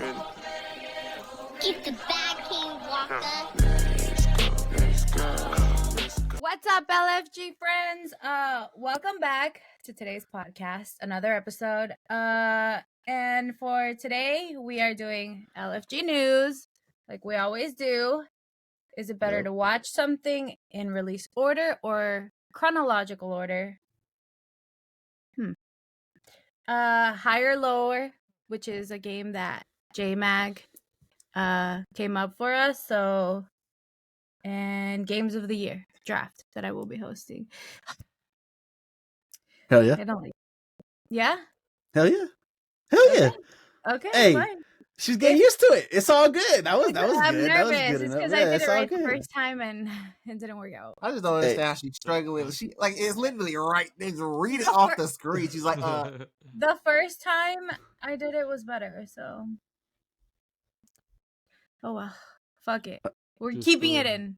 Keep the bag, King Walker. What's up, LFG friends? Welcome back to today's podcast, another episode. And for today, we are doing LFG news, like we always do. Is it better to watch something in release order or chronological order? Higher Lower, which is a game that JMag came up for us. So, and Games of the Year draft that I will be hosting. Hell yeah. I don't like. Yeah. Hell yeah. Hell yeah. Okay. Hey, Fine. she's getting used to it. It's all good. That was I'm good. nervous. That was good It's enough. because Yeah, I did it's it all right the good. first time and it didn't work out. I just don't understand how she's struggling with. She like it's literally right there. Just read it off the screen. She's like, The first time I did it was better. So, oh well, fuck it. We're keeping it in.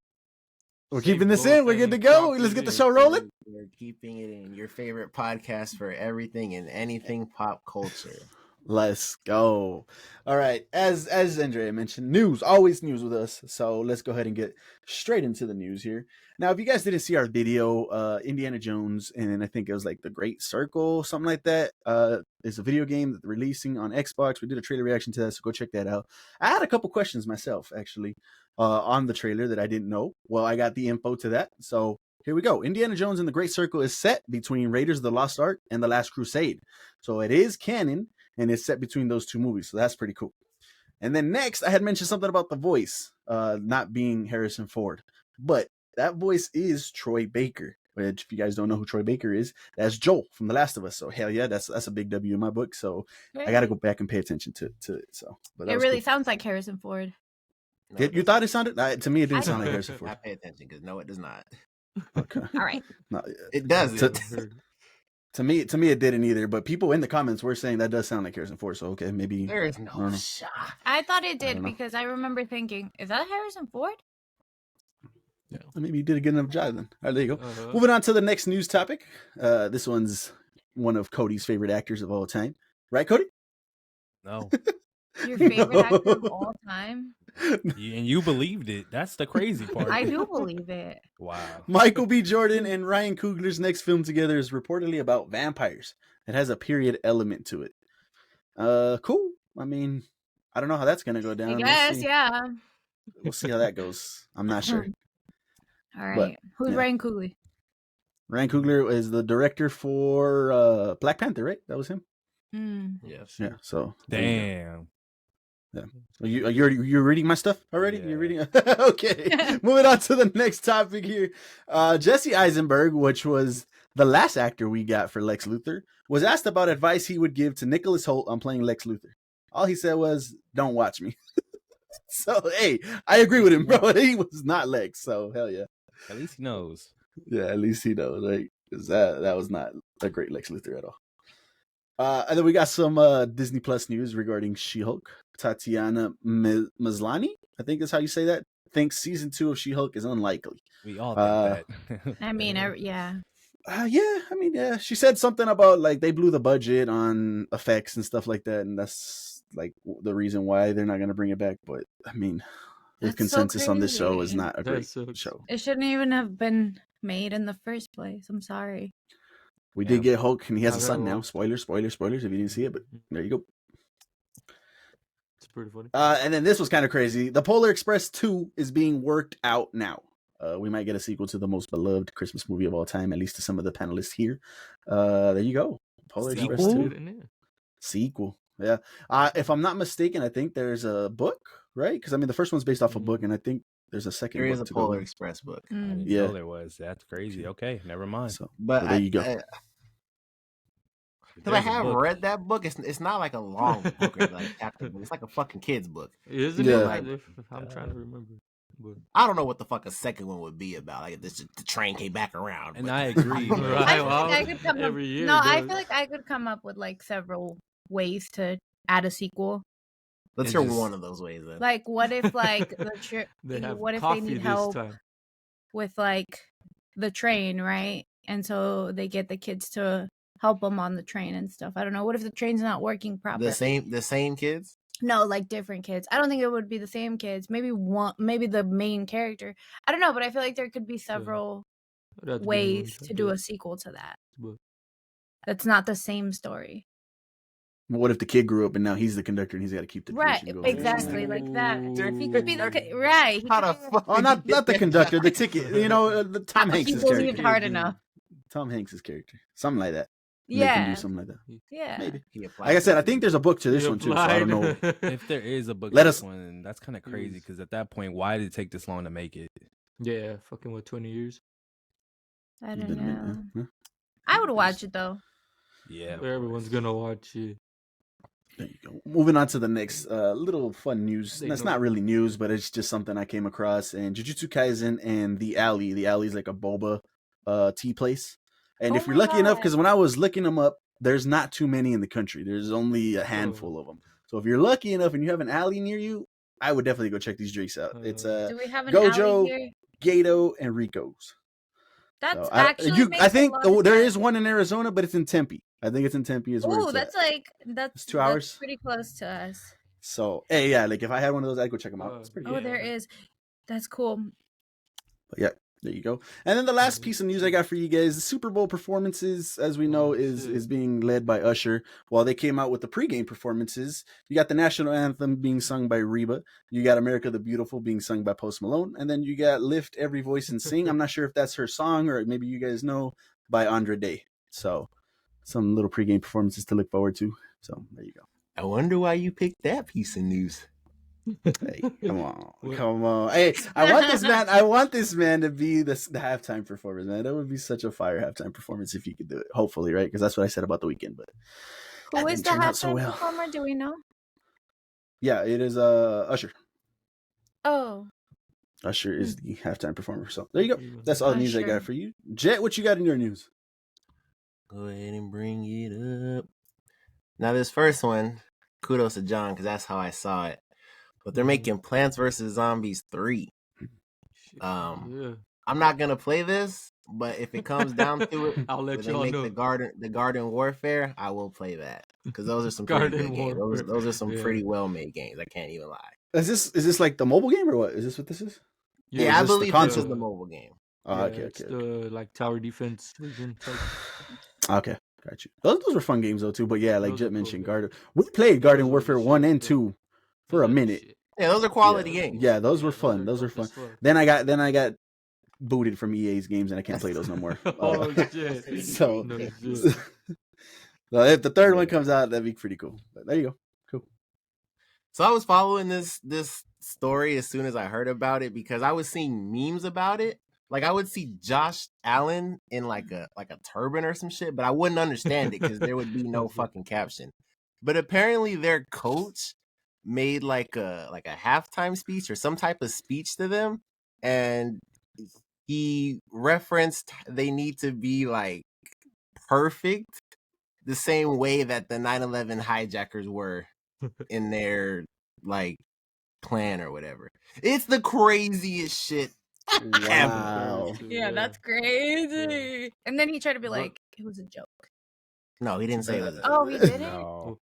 We're keeping this in. We're good to go. Let's get the show rolling. We're keeping it in. Your favorite podcast for everything and anything pop culture. Let's go. All right. As Andrea mentioned, news, always news with us. So let's go ahead and get straight into the news here. Now, if you guys didn't see our video, Indiana Jones, and I think it was like The Great Circle, something like that, is a video game that they're releasing on Xbox. We did a trailer reaction to that, so go check that out. I had a couple questions myself, actually, on the trailer that I didn't know. Well, I got the info to that. So here we go. Indiana Jones and the Great Circle is set between Raiders of the Lost Ark and The Last Crusade. So it is canon, and it's set between those two movies. So that's pretty cool. And then next, I had mentioned something about the voice not being Harrison Ford. But that voice is Troy Baker, which if you guys don't know who Troy Baker is, that's Joel from The Last of Us. So hell yeah, that's a big W in my book. So I got to go back and pay attention to it. So but it really sounds like Harrison Ford. No, you thought it sounded? To me, it didn't sound like Harrison I Ford. pay attention because no, it does not. Okay. All right. No, It does. To me, it didn't either. But people in the comments were saying that does sound like Harrison Ford. So okay, maybe There is no shot. I thought it did because I remember thinking, is that Harrison Ford? Yeah. Maybe you did a good enough job then. All right, there you go. Moving on to the next news topic. This one's one of Cody's favorite actors of all time. Right, Cody? No. Your favorite actor of all time? And you believed it. That's the crazy part. I do believe it. Wow. Michael B. Jordan and Ryan Coogler's next film together is reportedly about vampires. It has a period element to it. Cool. I mean, I don't know how that's going to go down. I guess, yeah. We'll see how that goes. I'm not sure. All right. Who's Ryan Coogler? Ryan Coogler is the director for Black Panther, right? That was him? Yes. Yeah, so. Damn. Yeah. You're reading my stuff already? Yeah. You're reading? Okay. Moving on to the next topic here. Jesse Eisenberg, which was the last actor we got for Lex Luthor, was asked about advice he would give to Nicholas Hoult on playing Lex Luthor. All he said was, "Don't watch me." So, hey, I agree with him, bro. He was not Lex, so hell yeah. At least he knows. Yeah, at least he knows, right? Because that was not a great Lex Luthor at all. And then we got some Disney Plus news regarding She-Hulk. Tatiana Maslany, I think is how you say that, thinks season 2 of She-Hulk is unlikely. We all think that. I mean, yeah. Yeah. She said something about like they blew the budget on effects and stuff like that, and that's like the reason why they're not going to bring it back. But I mean, the That's consensus so on this show is crazy. not a great show. It shouldn't even have been made in the first place. I'm sorry. We did get Hulk, and he has a son now. Spoilers if you didn't see it, but there you go. It's pretty funny. And then this was kind of crazy. The Polar Express 2 is being worked out now. We might get a sequel to the most beloved Christmas movie of all time, at least to some of the panelists here. There you go. Polar Express 2. Sequel. Yeah. If I'm not mistaken, I think there's a book, right? Because I mean, the first one's based off a book, and I think there's a second book. There is a Polar Express book. I didn't know there was. That's crazy. Okay, never mind. So, but there you go. Because I have read that book. It's not like a long book or like chapter book. It's like a fucking kid's book. Is it? Yeah. Like, I'm trying to remember. But I don't know what the fuck a second one would be about. Like the train came back around. And I agree. Right. I could come every up, year. no, it I does. feel like I could come up with like several ways to add a sequel. Let's And hear just- one of those ways then. Like, what if like the trip? They have What if they coffee need this help time. with like the train, right? And so they get the kids to help them on the train and stuff. I don't know. What if the train's not working properly? The same kids. No, like different kids. I don't think it would be the same kids. Maybe the main character. I don't know, but I feel like there could be several It'd have to be ways one to do a character, sequel to that. but That's not the same story. What if the kid grew up and now he's the conductor and he's got to keep the Right, tradition going? exactly, like that. He could be the Ooh. right. He How could the be fuck? Oh, not the conductor, the ticket. You know, the Tom He Hanks' believed character. hard enough. Tom Hanks' character, something like that. Make him Yeah, do something like that. yeah. Maybe. He applied Like I said, I for think it. there's a book to this He one too, so I don't know. applied. If there is a book Let to us- this one, that's kind of crazy because at that point, why did it take this long to make it? Yeah, fucking what, 20 years? I It's don't been a minute, know. yeah. I would watch it though. Yeah, of Everyone's course. gonna watch it. There you go. Moving on to the next little fun news. They That's know. not really news, but it's just something I came across. And Jujutsu Kaisen and The Alley. The Alley is like a boba tea place. And Oh if you're my lucky enough, God. because when I was looking them up, there's not too many in the country. There's only a handful of them. So if you're lucky enough and you have an alley near you, I would definitely go check these drinks out. It's Do we have an Gojo, alley here? Gato, and Rico's. That's So actually makes I a think lot of there is sense. one in Arizona, but it's in Tempe. I think it's in Tempe is where Ooh, it's that's at. like It's 2 hours? That's pretty close to us. So hey, yeah, like if I had one of those, I'd go check them out. It's pretty Oh, good. there is. That's cool. But yeah, there you go. And then the last piece of news I got for you guys: the Super Bowl performances, as we know, is being led by Usher. While they came out with the pregame performances, you got the national anthem being sung by Reba. You got America the Beautiful being sung by Post Malone, and then you got Lift Every Voice and Sing. I'm not sure if that's her song or maybe you guys know, by Andre Day. So some little pregame performances to look forward to. So there you go. I wonder why you picked that piece of news. Hey, come on. Hey, I want this man to be the halftime performance, man. That would be such a fire halftime performance if he could do it. Hopefully, right? Because that's what I said about the weekend. But Who that is didn't the turn out so halftime well. performer? Do we know? Yeah, it is Usher. Oh, Usher is the halftime performer. So there you go. That's all the news I Usher. got for you. Jet, what you got in your news? Go ahead and bring it up. Now, this first one, kudos to John, because that's how I saw it. But they're making Plants vs. Zombies 3. Yeah. I'm not going to play this, but if it comes down to it, I'll when let they y'all make know. the Garden Warfare, I will play that. Because those are some pretty Garden good games. Warfare. Those are some Yeah. pretty well-made games. I can't even lie. Is this like the mobile game or what? Is this what this is? Yeah, is I this the believe this console? is the mobile game. Oh, Yeah, okay. it's the like tower defense version type. Okay, got you. Those were fun games though too. But yeah, like Those Jet are cool, mentioned, yeah. Garden. We played Garden Those were Warfare the 1 shit, and yeah. 2 for a minute. Yeah, those are quality Yeah. games. Yeah, those were fun. Those are were dope fun. as fuck. Then I got booted from EA's games and I can't play those no more. Oh shit. So, No shit. so if the third one comes out, that'd be pretty cool. But there you go. Cool. So I was following this story as soon as I heard about it because I was seeing memes about it. Like I would see Josh Allen in like a turban or some shit, but I wouldn't understand it because there would be no fucking caption. But apparently their coach made like a halftime speech or some type of speech to them, and he referenced they need to be like perfect the same way that the 9/11 hijackers were in their like plan or whatever. It's the craziest shit. Wow. yeah, that's crazy. And then he tried to be like, it was a joke. No, he didn't say it was. Oh, he didn't? No.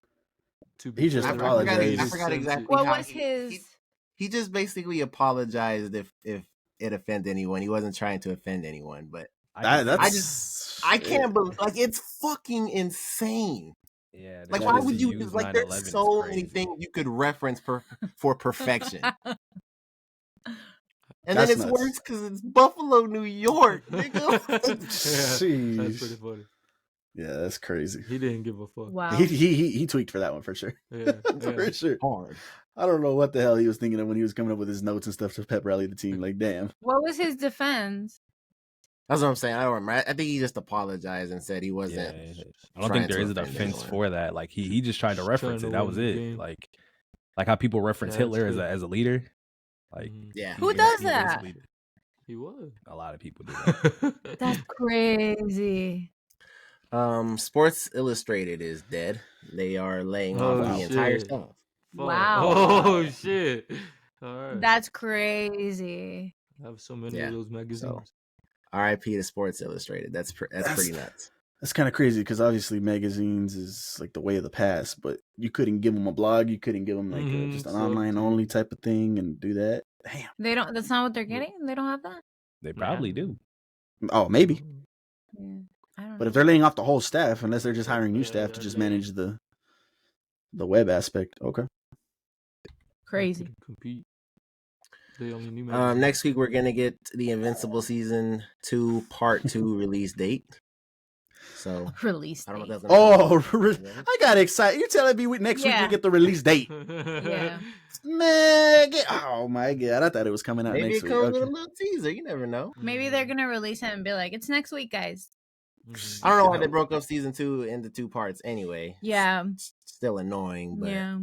He just I apologized. forgot exactly. What how was his? He just basically apologized if it offended anyone. He wasn't trying to offend anyone, but I can't believe like it's fucking insane. Yeah. Like that why is would to you use like 9/11 there's is so many crazy. things you could reference for perfection. And That's then it's nuts. worse because it's Buffalo, New York, nigga. Jeez. That's pretty funny. Yeah, that's crazy. He didn't give a fuck. Wow. He tweaked for that one for sure. Yeah, For sure. Hard. I don't know what the hell he was thinking of when he was coming up with his notes and stuff to pep rally the team. Like, damn. What was his defense? That's what I'm saying. I don't remember. I think he just apologized and said he wasn't. Yeah. I don't trying think there to is a offend defense anyone. for that. Like he just tried to Just reference trying it. to That was win the it. game. Like how people reference Yeah, Hitler that's as a leader. Like Mhm. Yeah. Who he does basically that? did. He was. A lot of people do that. That's crazy. Sports Illustrated is dead. They are laying Oh, off the entire shit. staff. Fuck. Wow. Oh shit. All right. That's crazy. I have so many Yeah, of those magazines. R.I.P. to Sports Illustrated. That's pretty nuts. That's kind of crazy because obviously magazines is like the way of the past, but you couldn't give them a blog. You couldn't give them like just an So online deep. only type of thing and do that. Damn. They don't. That's not what they're getting. They don't have that. They probably do. Oh, maybe. Yeah, I don't But know. if they're laying off the whole staff, unless they're just hiring new Yeah, staff to they're just laying- manage the web aspect. Okay. Crazy. couldn't compete. They only knew Next week we're gonna get the Invincible season 2 part 2 release date. So Release I don't know date. if that's gonna Oh, come out. I got excited. You're telling me next week Yeah. we get the release date? Yeah. Man, oh my god! I thought it was coming out Maybe next it week. comes with a Okay. little teaser. You never know. Maybe they're gonna release it and be like, "It's next week, guys." I don't know why they broke up season 2 into 2 parts. Anyway, Yeah. still annoying. But Yeah.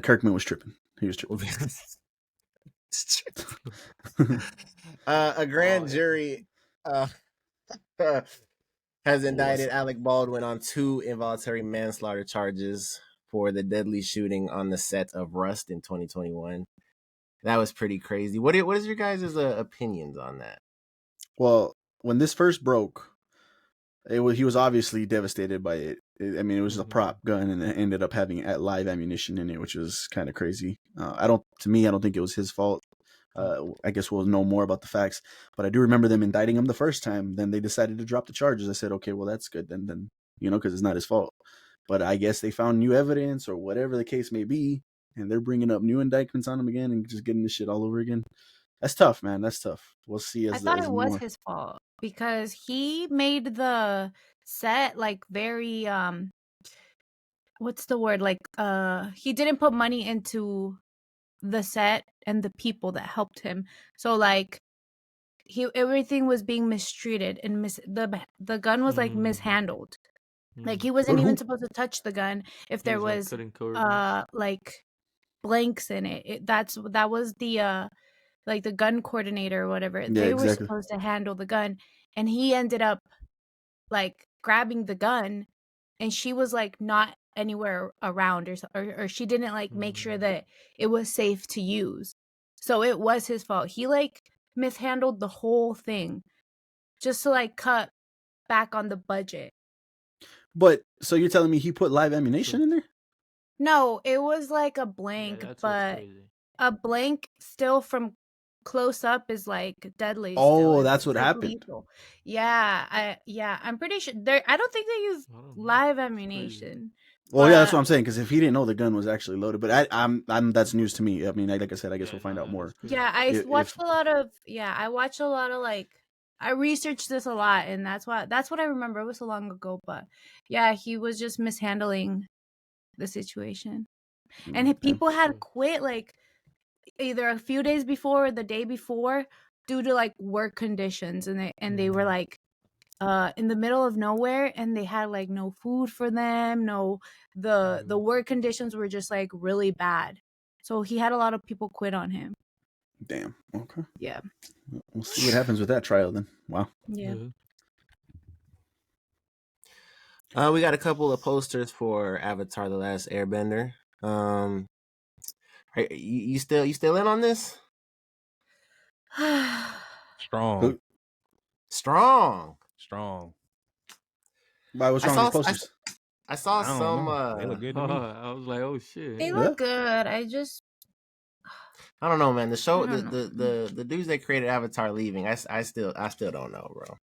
Kirkman was tripping. He was tripping. A grand jury has indicted Alec Baldwin on 2 involuntary manslaughter charges for the deadly shooting on the set of Rust in 2021. That was pretty crazy. What is your guys' opinions on that? Well, when this first broke, he was obviously devastated by it. I mean, it was a prop gun, and it ended up having live ammunition in it, which was kind of crazy. I don't think it was his fault. I guess we'll know more about the facts, but I do remember them indicting him the first time. Then they decided to drop the charges. I said, okay, well that's good. Then because it's not his fault. But I guess they found new evidence or whatever the case may be, and they're bringing up new indictments on him again and just getting this shit all over again. That's tough, man. That's tough. We'll see. I thought it was his fault because he made the set like very what's the word, like he didn't put money into the set and the people that helped him, so like everything was being mistreated and the gun was like mishandled. Like he wasn't even supposed to touch the gun if there was like blanks in it. That was the like the gun coordinator or whatever. They were supposed to handle the gun, and he ended up like grabbing the gun, and she was like not anywhere around, or she didn't like make sure that it was safe to use. So it was his fault. He like mishandled the whole thing just to like cut back on the budget. But so you're telling me he put live ammunition in there? No, it was like a blank, but a blank still from close up is like deadly. Oh, still. that's what like happened. Lethal. Yeah, I'm pretty sure. I don't think they use live ammunition. Well, yeah, that's what I'm saying. Because if he didn't know the gun was actually loaded, but I'm that's news to me. I mean, like I said, I guess we'll find out more. Yeah, I watched a lot of. Yeah, I watched a lot of like. I researched this a lot, and that's what I remember. It was so long ago, but yeah, he was just mishandling the situation, and people had quit like either a few days before or the day before due to like work conditions, and they were like in the middle of nowhere, and they had like no food for them. The work conditions were just like really bad, so he had a lot of people quit on him. Damn. Okay. Yeah. We'll see what happens with that trial then. Wow. Yeah. We got a couple of posters for Avatar: The Last Airbender. You still in on this? Strong. Why was wrong with these posters? I saw some. They look good to me. I was like, oh shit. They look good. I don't know, man. The show, the dudes that created Avatar leaving. I still don't know, bro.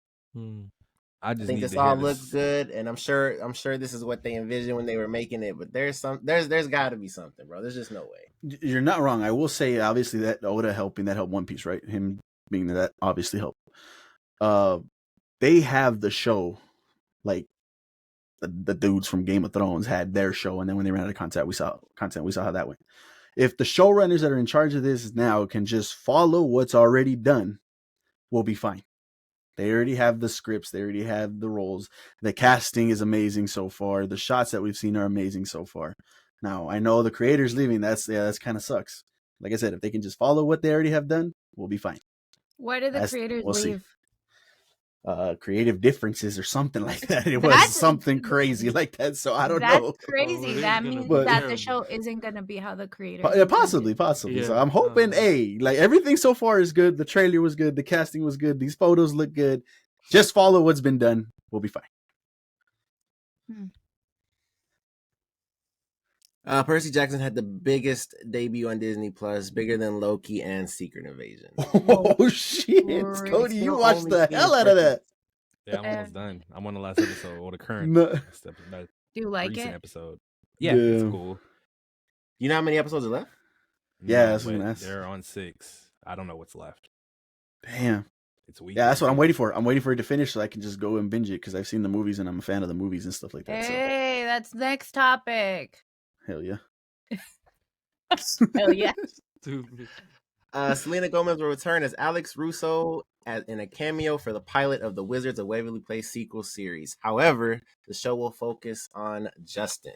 I think this all looks good, and I'm sure this is what they envisioned when they were making it. But there's got to be something, bro. There's just no way. You're not wrong. I will say, obviously, that Oda helped One Piece, right? Him being that obviously helped. They have the show, like the dudes from Game of Thrones had their show, and then when they ran out of content, we saw how that went. If the showrunners that are in charge of this now can just follow what's already done, we'll be fine. They already have the scripts. They already have the roles. The casting is amazing so far. The shots that we've seen are amazing so far. Now, I know the creator's leaving. That's kind of sucks. Like I said, if they can just follow what they already have done, we'll be fine. Why did the creators leave? Creative differences or something like that. It was something crazy like that. So I don't know. That's crazy. That means that the show isn't going to be how the creators. Possibly. Yeah. So I'm hoping, like everything so far is good. The trailer was good. The casting was good. These photos look good. Just follow what's been done. We'll be fine. Percy Jackson had the biggest debut on Disney Plus, bigger than Loki and Secret Invasion. Oh shit, Great. Cody, you Still watched only the seeing hell out of that. Yeah, I'm almost done. I'm on the last episode or the current No. that Do you like recent it? episode. Yeah, it's Damn. cool. You know how many episodes are left? Yeah, No, that's what I'm but gonna ask. they're on 6. I don't know what's left. Damn. It's weekly. Yeah, that's what I'm waiting for. I'm waiting for it to finish so I can just go and binge it because I've seen the movies and I'm a fan of the movies and stuff like that. So Hey, that's next topic. hell yeah. Hell yeah. Stupid. Selena Gomez will return as Alex Russo in a cameo for the pilot of the Wizards of Waverly Place sequel series. However, the show will focus on Justin.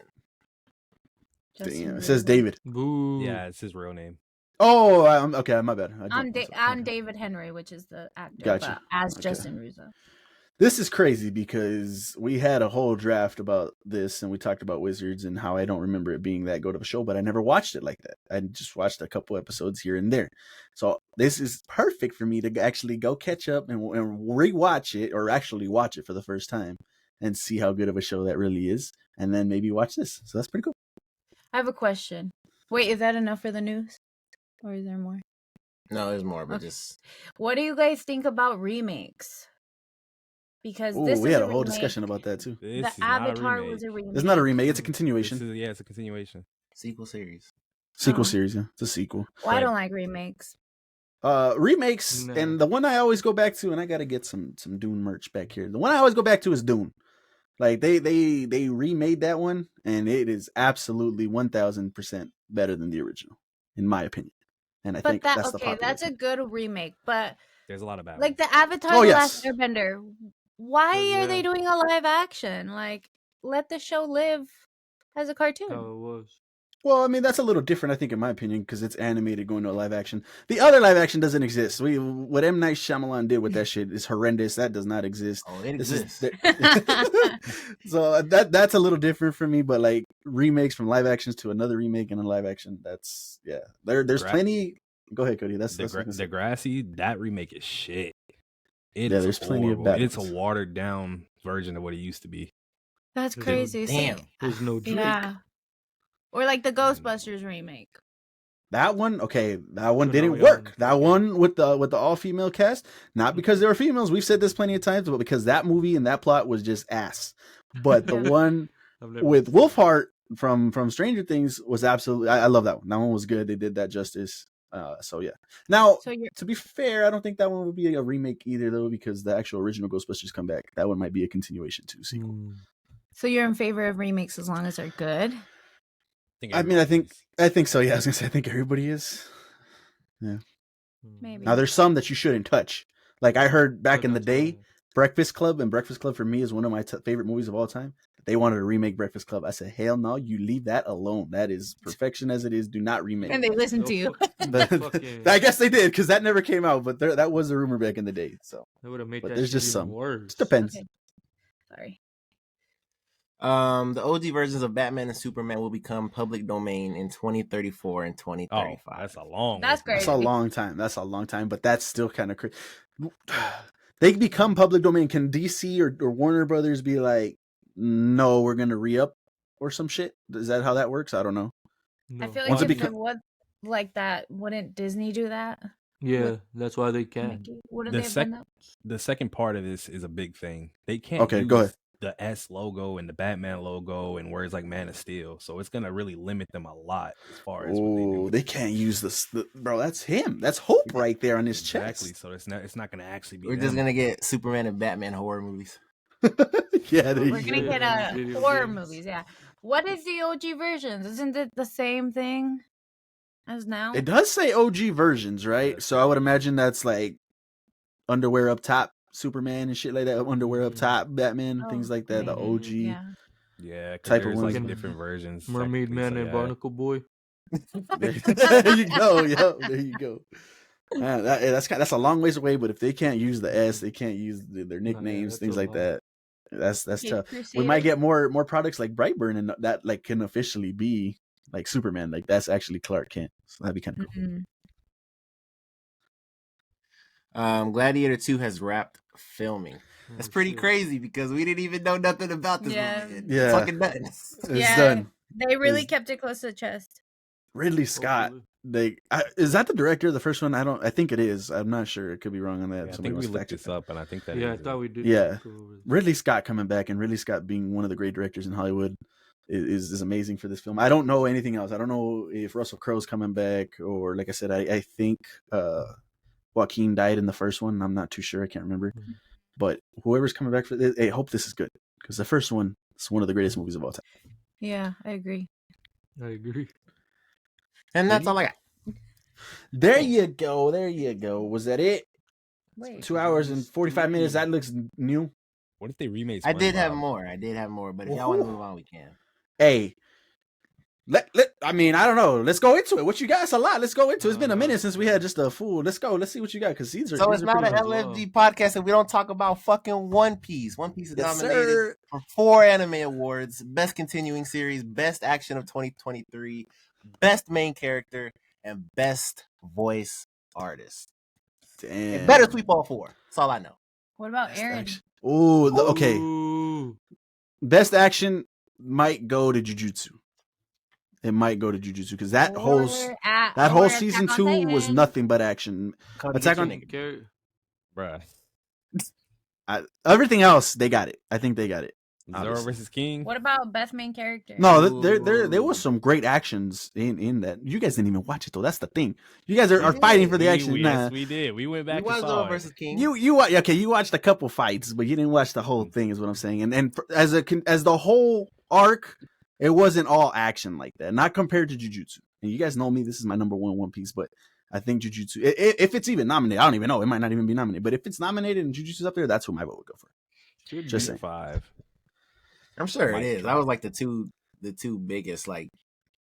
Damn. It says David. Boo. Yeah, it's his real name. Oh, okay, my bad. I'm David Henry, which is the actor, Gotcha. but as Okay. Justin Russo. This is crazy because we had a whole draft about this and we talked about Wizards and how I don't remember it being that good of a show, but I never watched it like that. I just watched a couple episodes here and there. So this is perfect for me to actually go catch up and rewatch it, or actually watch it for the first time and see how good of a show that really is. And then maybe watch this. So that's pretty cool. I have a question. Wait, is that enough for the news? Or is there more? No, there's more, but Okay. just What do you guys think about remakes? Because this We is had a a whole remake. discussion about that too. This The is not a Avatar remake. was a remake. It's not a remake, it's a This continuation. is, it's a continuation. sequel series. Sequel Oh. series, yeah. It's a sequel. Well, I But- don't like remakes. Remakes, No. and the one I always go back to, and I gotta get some Dune merch back here. The one I always go back to is Dune. Like they remade that one, and it is absolutely 1000% better than the original, in my opinion. And I But think that's the popular that's a opinion. good remake. But There's a lot of bad like ones. the Avatar Oh, The yes. Last Airbender, why Oh, are they yeah. doing a live action? Like, let the show live as a cartoon. How it was. Well, I mean that's a little different, I think, in my opinion, because it's animated going to a live action. The other live action doesn't exist. What M. Night Shyamalan did with that shit is horrendous. That does not exist. Oh, it This exists. So that's a little different for me, but like remakes from live actions to another remake and a live action, that's there's plenty. Go ahead, Cody. That's what I was gonna say. Degrassi, that remake is shit. It Yeah, is there's plenty of horrible. bad It's a ones. watered down version of what it used to be. That's Damn. crazy. See, Damn. There's no Drake. yeah. Or like the Ghostbusters remake. That one So now didn't we work. on That fucking- one with the all female cast, not because they were females. We've said this plenty of times, but because that movie and that plot was just ass. But the Yeah. one I've never with seen Wolfheart from Stranger Things was absolutely. I love that one. That one was good. They did that justice. So yeah. Now, So you're to be fair, I don't think that one would be a remake either, though, because the actual original Ghostbusters come back. That one might be a continuation to it. sequel. you're in favor of remakes as long as they're good. I think so. Yeah, I was gonna say I think everybody is. Maybe. Now there's some that you shouldn't touch. Like I heard back But in the that's day, all. Breakfast Club, and Breakfast Club for me is one of my favorite movies of all time. They wanted to remake Breakfast Club. I said, hell no, you leave that alone. That is perfection as it is. Do not remake. And they listen to you. Fucking- I guess they did because that never came out, but that was a rumor back in the day. So That would have made but that there's shit just even some. worse. it depends. Okay. Sorry. The OG versions of Batman and Superman will become public domain in 2034 and Oh, 2035. that's a long. That's way. That's crazy. a long time. That's a long time, but that's still kind of crazy. They become public domain. Can DC or Warner Brothers be like, no, we're gonna re-up or some shit? Is that how that works? I don't know. No. I feel Once like it if it beco- was like that, wouldn't Disney do that? Yeah, that's why they can. Mickey? Wouldn't The they have done that? The second part of this is a big thing. They can't Okay, use go ahead. the S logo and the Batman logo and words like Man of Steel. So it's gonna really limit them a lot as far as what they do. Oh, with they it. can't use this, bro. That's him. That's Hope right there on his Exactly. chest. So it's not gonna actually be. We're just them. gonna get Superman and Batman horror movies. Yeah, there We're you gonna go. get Yeah, video horror games. movies. Yeah. What is the OG versions? Isn't it the same thing as now? It does say OG versions, right? Yes. So I would imagine that's like underwear up top Superman and shit like that. Underwear up top Batman, Oh, thing like that. The maybe. OG. Yeah. Yeah, because type of there's like ones. different versions. Mermaid technically, Man so and yeah. Barnacle Boy. There you go. Yo, there you go. That's a long ways away. But if they can't use the S, they can't use their nicknames, that's things a like lot. that. That's Okay, tough. We Crusader. might get more products like Brightburn and that like can officially be like Superman. Like that's actually Clark Kent. So that'd be kind of cool. Mm-mm. Gladiator 2 has wrapped filming. That's Oh, pretty shit. crazy because we didn't even know nothing about this Yeah. movie. Yeah. Fucking nothing. It's Yeah. done. They really Is- kept it close to the chest. Ridley Scott. Hopefully. Is that the director of the first one? I think it is. I'm not sure. It could be wrong on that. Yeah, I Somebody think we wants to looked fact check this that. up, and I think that Yeah, I is thought it. we did. Yeah. go over this. Ridley Scott coming back, and Ridley Scott being one of the great directors in Hollywood is amazing for this film. I don't know anything else. I don't know if Russell Crowe's coming back, or like I said, I think Joaquin died in the first one. I'm not too sure. I can't remember. Mhm. But whoever's coming back for this, I hope this is good because the first one is one of the greatest movies of all time. Yeah, I agree. I agree. And that's all I got. There you go. There you go. Was that it? Wait. 2 hours and 45 minutes. That looks new. What if they remade? I did have SpongeBob? more. But if y'all want to move on, we can. Hey, I mean, I don't know. Let's go into it. What you got? It's a lot. Let's go into it. It's been a minute since we had just a full. Let's go. Let's see what you got. Because these are. So these it's are not pretty an good. LFG podcast if we don't talk about fucking One Piece. One Piece is Yes, nominated sir. for 4 anime awards: Best Continuing Series, Best Action of 2023, Best Main Character, and Best Voice Artist. Damn. It better sweep all 4. That's all I know. What about Best Aaron? action. Ooh, okay. Ooh. Best action might go to Jujutsu. It might go to Jujutsu because that whole or season Attack on 2 was Titan. nothing but action. Cody, Attack get your on- nigga. Bruh. Everything else they got it. I think they got it. Zoro Obviously. versus King. What about best main character? No, there was some great actions in that. You guys didn't even watch it though. That's the thing. You guys are fighting for the action. Yes, we did. We went back We and was saw Zoro it. versus King. You watched a couple fights, but you didn't watch the whole thing. Is what I'm saying. And as the whole arc, it wasn't all action like that. Not compared to Jujutsu. And you guys know me. This is my number One Piece, but I think Jujutsu, if it's even nominated, I don't even know. It might not even be nominated. But if it's nominated and Jujutsu's up there, that's who my vote would go for. Should Just be saying. 5. I'm sure it Might is. drop. That was like the two biggest like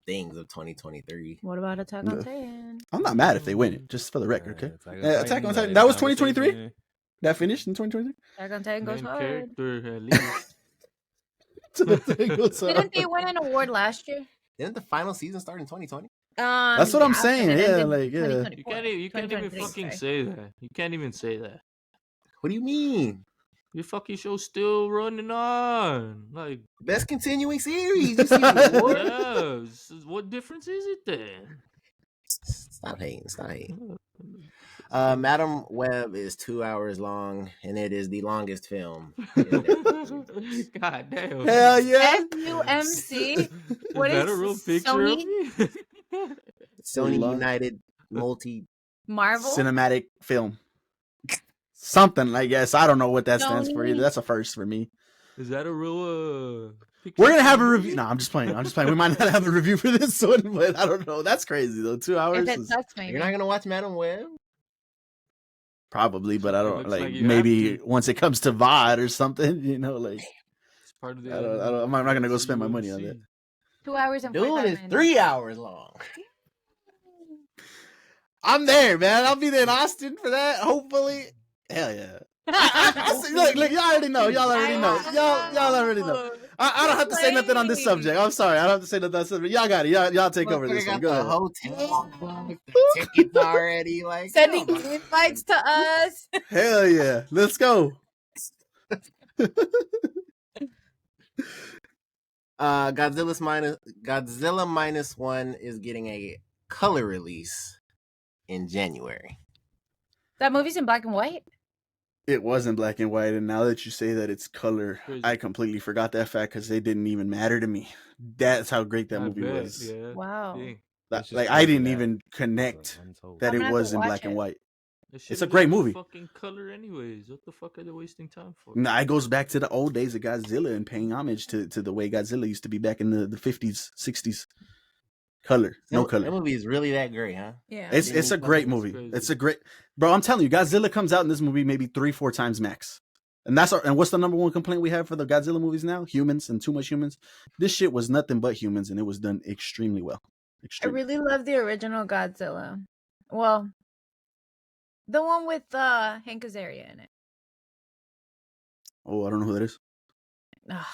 things of 2023. What about Attack on Yeah. Titan? I'm not mad if they win it, just for the record. Okay. Attack on Titan, Titan. That was conversation. 2023? That finished in 2023. Attack on Titan goes Main hard. character, at least. Didn't they win an award last year? Didn't the final season start in 2020? That's what I'm but saying, it yeah, ended like, yeah. 2024. You can't even 2023, fucking sorry. say that. You can't even say that. What do you mean? Your fucking show's still running on. Like, Best continuing series. You see the award? yeah, what difference is it then? Stop hating. Madam Web is 2 hours long, and it is the longest film. God damn. Hell yeah. SUMC. What Is that is a real picture Sony? of me? Sony Long. United Multi. Marvel? Cinematic film. Something, I guess. I don't know what that stands for Sony. either. That's a first for me. Is that a real picture? We're gonna have a review. No, I'm just playing. We might not have a review for this one, but I don't know. That's crazy though. 2 hours If it is sucks, maybe. You're not gonna watch Madam Web? probably, but I It don't looks like like you maybe have to. once it comes to VOD or something, like It's part of the I'm not gonna go spend my money on that. 2 hours and Dune 45 is minutes. 3 hours long. I'm there, man. I'll be there in Austin for that. Hopefully, hell yeah. Look, y'all already know. Y'all already know. Y'all already know. I don't have to say nothing on this subject. I'm sorry. I don't have to say nothing on this subject. Y'all got it. Y'all take over this one. Got Go the ahead. hotel booked, the tickets already. Like Sending come on. invites to us. Hell yeah. Let's go. Godzilla minus one is getting a color release in January. That movie's in black and white? It was in black and white, and now that you say that it's color, Crazy. I completely forgot that fact because they didn't even matter to me. That's how great that I movie bet, was. Yeah. Wow. Dang. It's just Like I crazy didn't that even it's connect untold. that I'm it gonna have was to in watch black and it. white. That shit It's a was great in movie. Fucking color, anyways. What the fuck are they wasting time for? Nah, it goes back to the old days of Godzilla and paying homage to the way Godzilla used to be back in the 50s, 60s. Color, no That color. movie is really that great, huh? Yeah. It's a great movie. crazy. It's a great, bro. I'm telling you, Godzilla comes out in this movie maybe 3-4 times max, and and what's the number one complaint we have for the Godzilla movies now? Humans and too much humans. This shit was nothing but humans, and it was done extremely well. I Extremely. really love the original Godzilla. Well, the one with Hank Azaria in it. Oh, I don't know who that is. Ugh.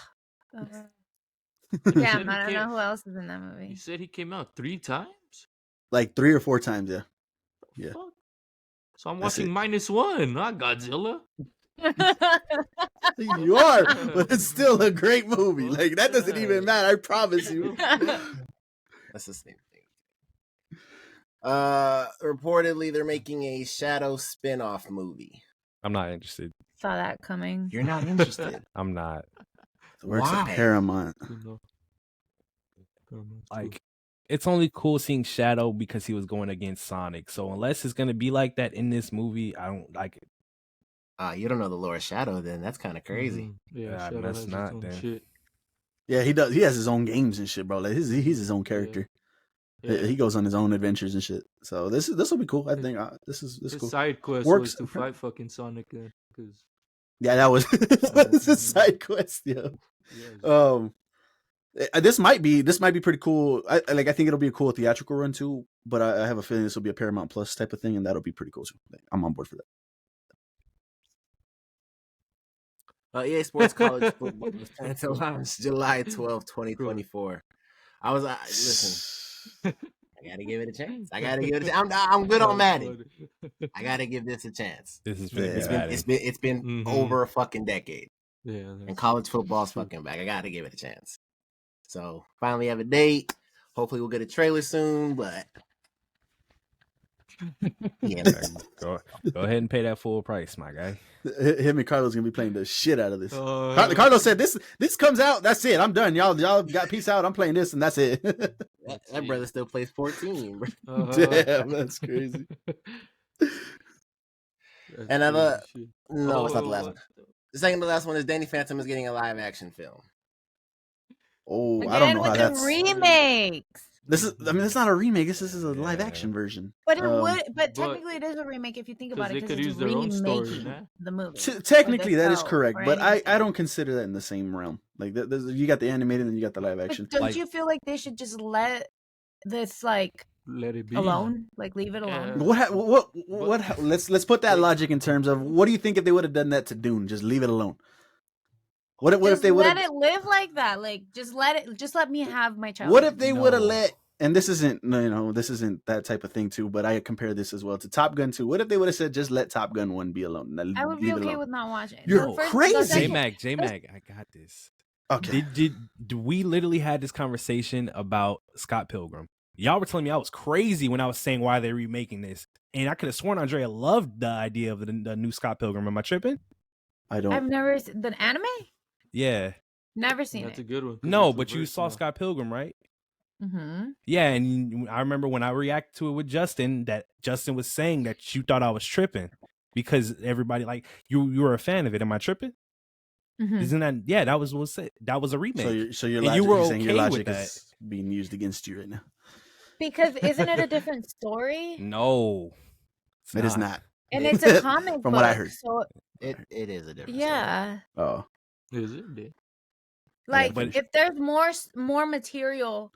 You Yeah, said I don't he know came- who else is in that You movie. said he came out 3 times? Like 3 or 4 times, yeah. The Yeah. fuck? So I'm That's watching it. minus one, not Godzilla. You are, but it's still a great movie. Like that doesn't even matter. I promise you. That's the same thing. Reportedly, they're making a Shadow spin-off movie. I'm not interested. Saw that coming. You're not interested. I'm not. It works Why? at Paramount. Like, it's only cool seeing Shadow because he was going against Sonic. So unless it's gonna be like that in this movie, I don't like it. You don't know the lore of Shadow, then that's kind of crazy. Yeah, Yeah, Shadow that's has its not own then. shit. Yeah, he does. He has his own games and shit, bro. Like he's his own character. Yeah. He goes on his own adventures and shit. So this will be cool. I think this is His cool. side quest Works- was to fight fucking Sonic, because Yeah, that was this is side quest. Yeah. This might be pretty cool. I think it'll be a cool theatrical run too. But I have a feeling this will be a Paramount Plus type of thing, and that'll be pretty cool too. I'm on board for that. EA Sports College Football was planned to launch July 12, 2024. Listen, I gotta give it a chance. I'm good on Madden. I gotta give this a chance. This is It's been over a fucking decade. Yeah, and college football's fucking back. I gotta give it a chance. So finally have a date. Hopefully we'll get a trailer soon, but yeah. Go ahead and pay that full price, my guy. Him and Carlos gonna be playing the shit out of this. Carlos said, "This comes out. That's it. I'm done. Y'all got peace out. I'm playing this, and that's it." that brother still plays 14. Bro. Damn, that's crazy. And it's not the last one. The second to last one is Danny Phantom is getting a live action film. Oh, Again, I don't know how with that's. the remakes. This is. I mean, it's not a remake. This is a live action version. But it would. But technically, it is a remake if you think about it. They could Because use it's their own story, remaking nah? the movie. Technically, that is itself, correct, but right? I don't consider that in the same realm. Like, you got the animated and you got the live action. But don't you feel like they should just let this let it be alone? Like leave it alone. What? Let's put that logic in terms of what do you think if they would have done that to Dune? Just leave it alone. What if they would let it live like that? Like just let me have my child. What if they would have let? And this isn't this isn't that type of thing too. But I compare this as well to Top Gun 2. What if they would have said just let Top Gun 1 be alone? I would be okay with not watching it. You're crazy. J-Mag, I got this. Okay. Did we literally had this conversation about Scott Pilgrim? Y'all were telling me I was crazy when I was saying why they're remaking this, and I could have sworn Andrea loved the idea of the new Scott Pilgrim. Am I tripping? I don't. I've never seen the anime. Yeah. Never seen That's it. a good one. No, but you saw Scott Pilgrim, right? Mm-hmm. Yeah, and I remember when I reacted to it with Justin, that Justin was saying that you thought I was tripping because everybody you were a fan of it. Am I tripping? Mm-hmm. Isn't that that was that was a remake? So your logic is being used against you right now. Because isn't it a different story? No, it is not. And it's a comic book. From what I heard, so it is a different story. Oh, is it? Like if there's more material,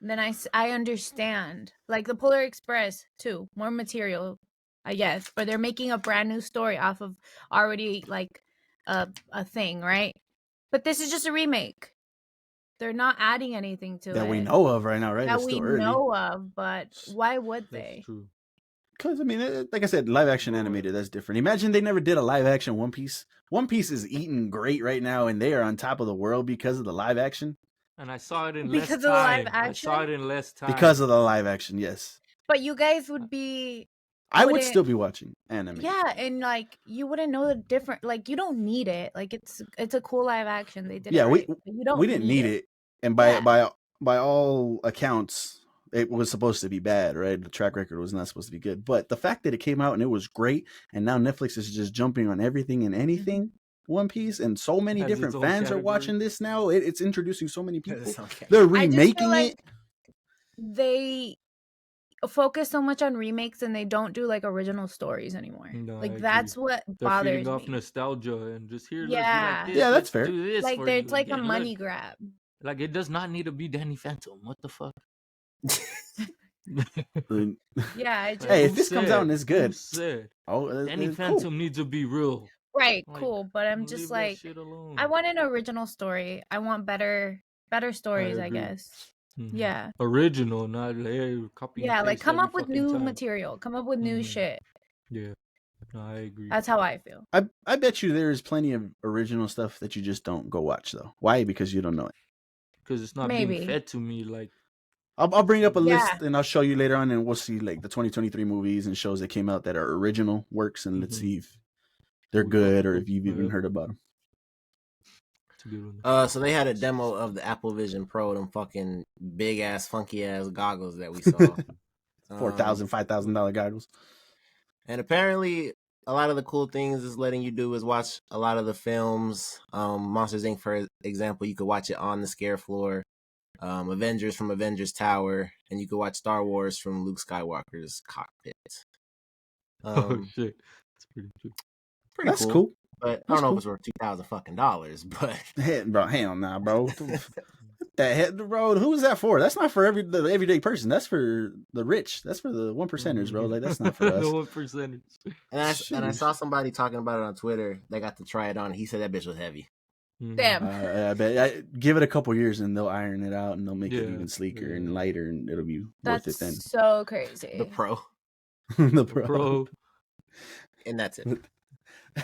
then I understand. Like the Polar Express too, more material, I guess. But they're making a brand new story off of already a thing, right? But this is just a remake. They're not adding anything to it that we know of right now, right? that we know of. But why would they? That's true. Because I mean, like I said, live action animated, that's different. Imagine they never did a live action One Piece. One Piece is eating great right now, and they are on top of the world because of the live action. And I saw it in because less of the live time. action. I saw it in less time Because of the live action, yes. But you guys would be. I would still be watching anime. Yeah, and you wouldn't know the different. Like you don't need it. Like it's a cool live action. They did. Yeah, it right, we didn't need it, and by all accounts, it was supposed to be bad, right? The track record was not supposed to be good. But the fact that it came out and it was great, and now Netflix is just jumping on everything and anything One Piece, and so many different fans are watching this now. It's introducing so many people. They're remaking it. They focus so much on remakes and they don't do original stories anymore. No, that's what bothers feeding off me. nostalgia and just here. Yeah, like this, yeah, that's fair. Do this it's like a money grab. Like it does not need to be Danny Phantom. What the fuck? Yeah. Hey, if this comes out and it's good, Danny Phantom needs to be real. Right, cool. But I'm just like, I want an original story. I want better stories, I guess. Mm-hmm. Yeah. Original, not copy. Yeah, come up with new material. Come up with new shit. Yeah. I agree. That's how I feel. I bet you there is plenty of original stuff that you just don't go watch though. Why? Because you don't know it. Because it's not Maybe. being fed to me like. I'll bring up a Yeah. list and I'll show you later on, and we'll see like the 2023 movies and shows that came out that are original works, and let's Mhm. see if they're We good fucking or go. if you've even Yeah. heard about them. It's a good one. So they had a demo of the Apple Vision Pro, them fucking big ass, funky ass goggles that we saw. $4,000, $5,000 goggles. And apparently, a lot of the cool things is letting you do is watch a lot of the films. Monsters Inc., for example, you could watch it on the scare floor. Avengers from Avengers Tower, and you could watch Star Wars from Luke Skywalker's cockpit. Oh shit, that's pretty cool. Pretty That's cool. But I That's don't know cool. if it's worth $2,000, but Hell nah, bro. What the heck, bro? Who is that for? That's not for the everyday person. That's for the rich. That's for the 1%ers, bro. Like that's not for us. The 1%ers. and I Shoot. saw somebody talking about it on Twitter. They got to try it on. He said that bitch was heavy. Damn. I bet give it a couple years and they'll iron it out and they'll make it Yeah, even sleeker yeah. and lighter, and it'll be That's worth it then. so crazy. The Pro, The Bro. and that's it.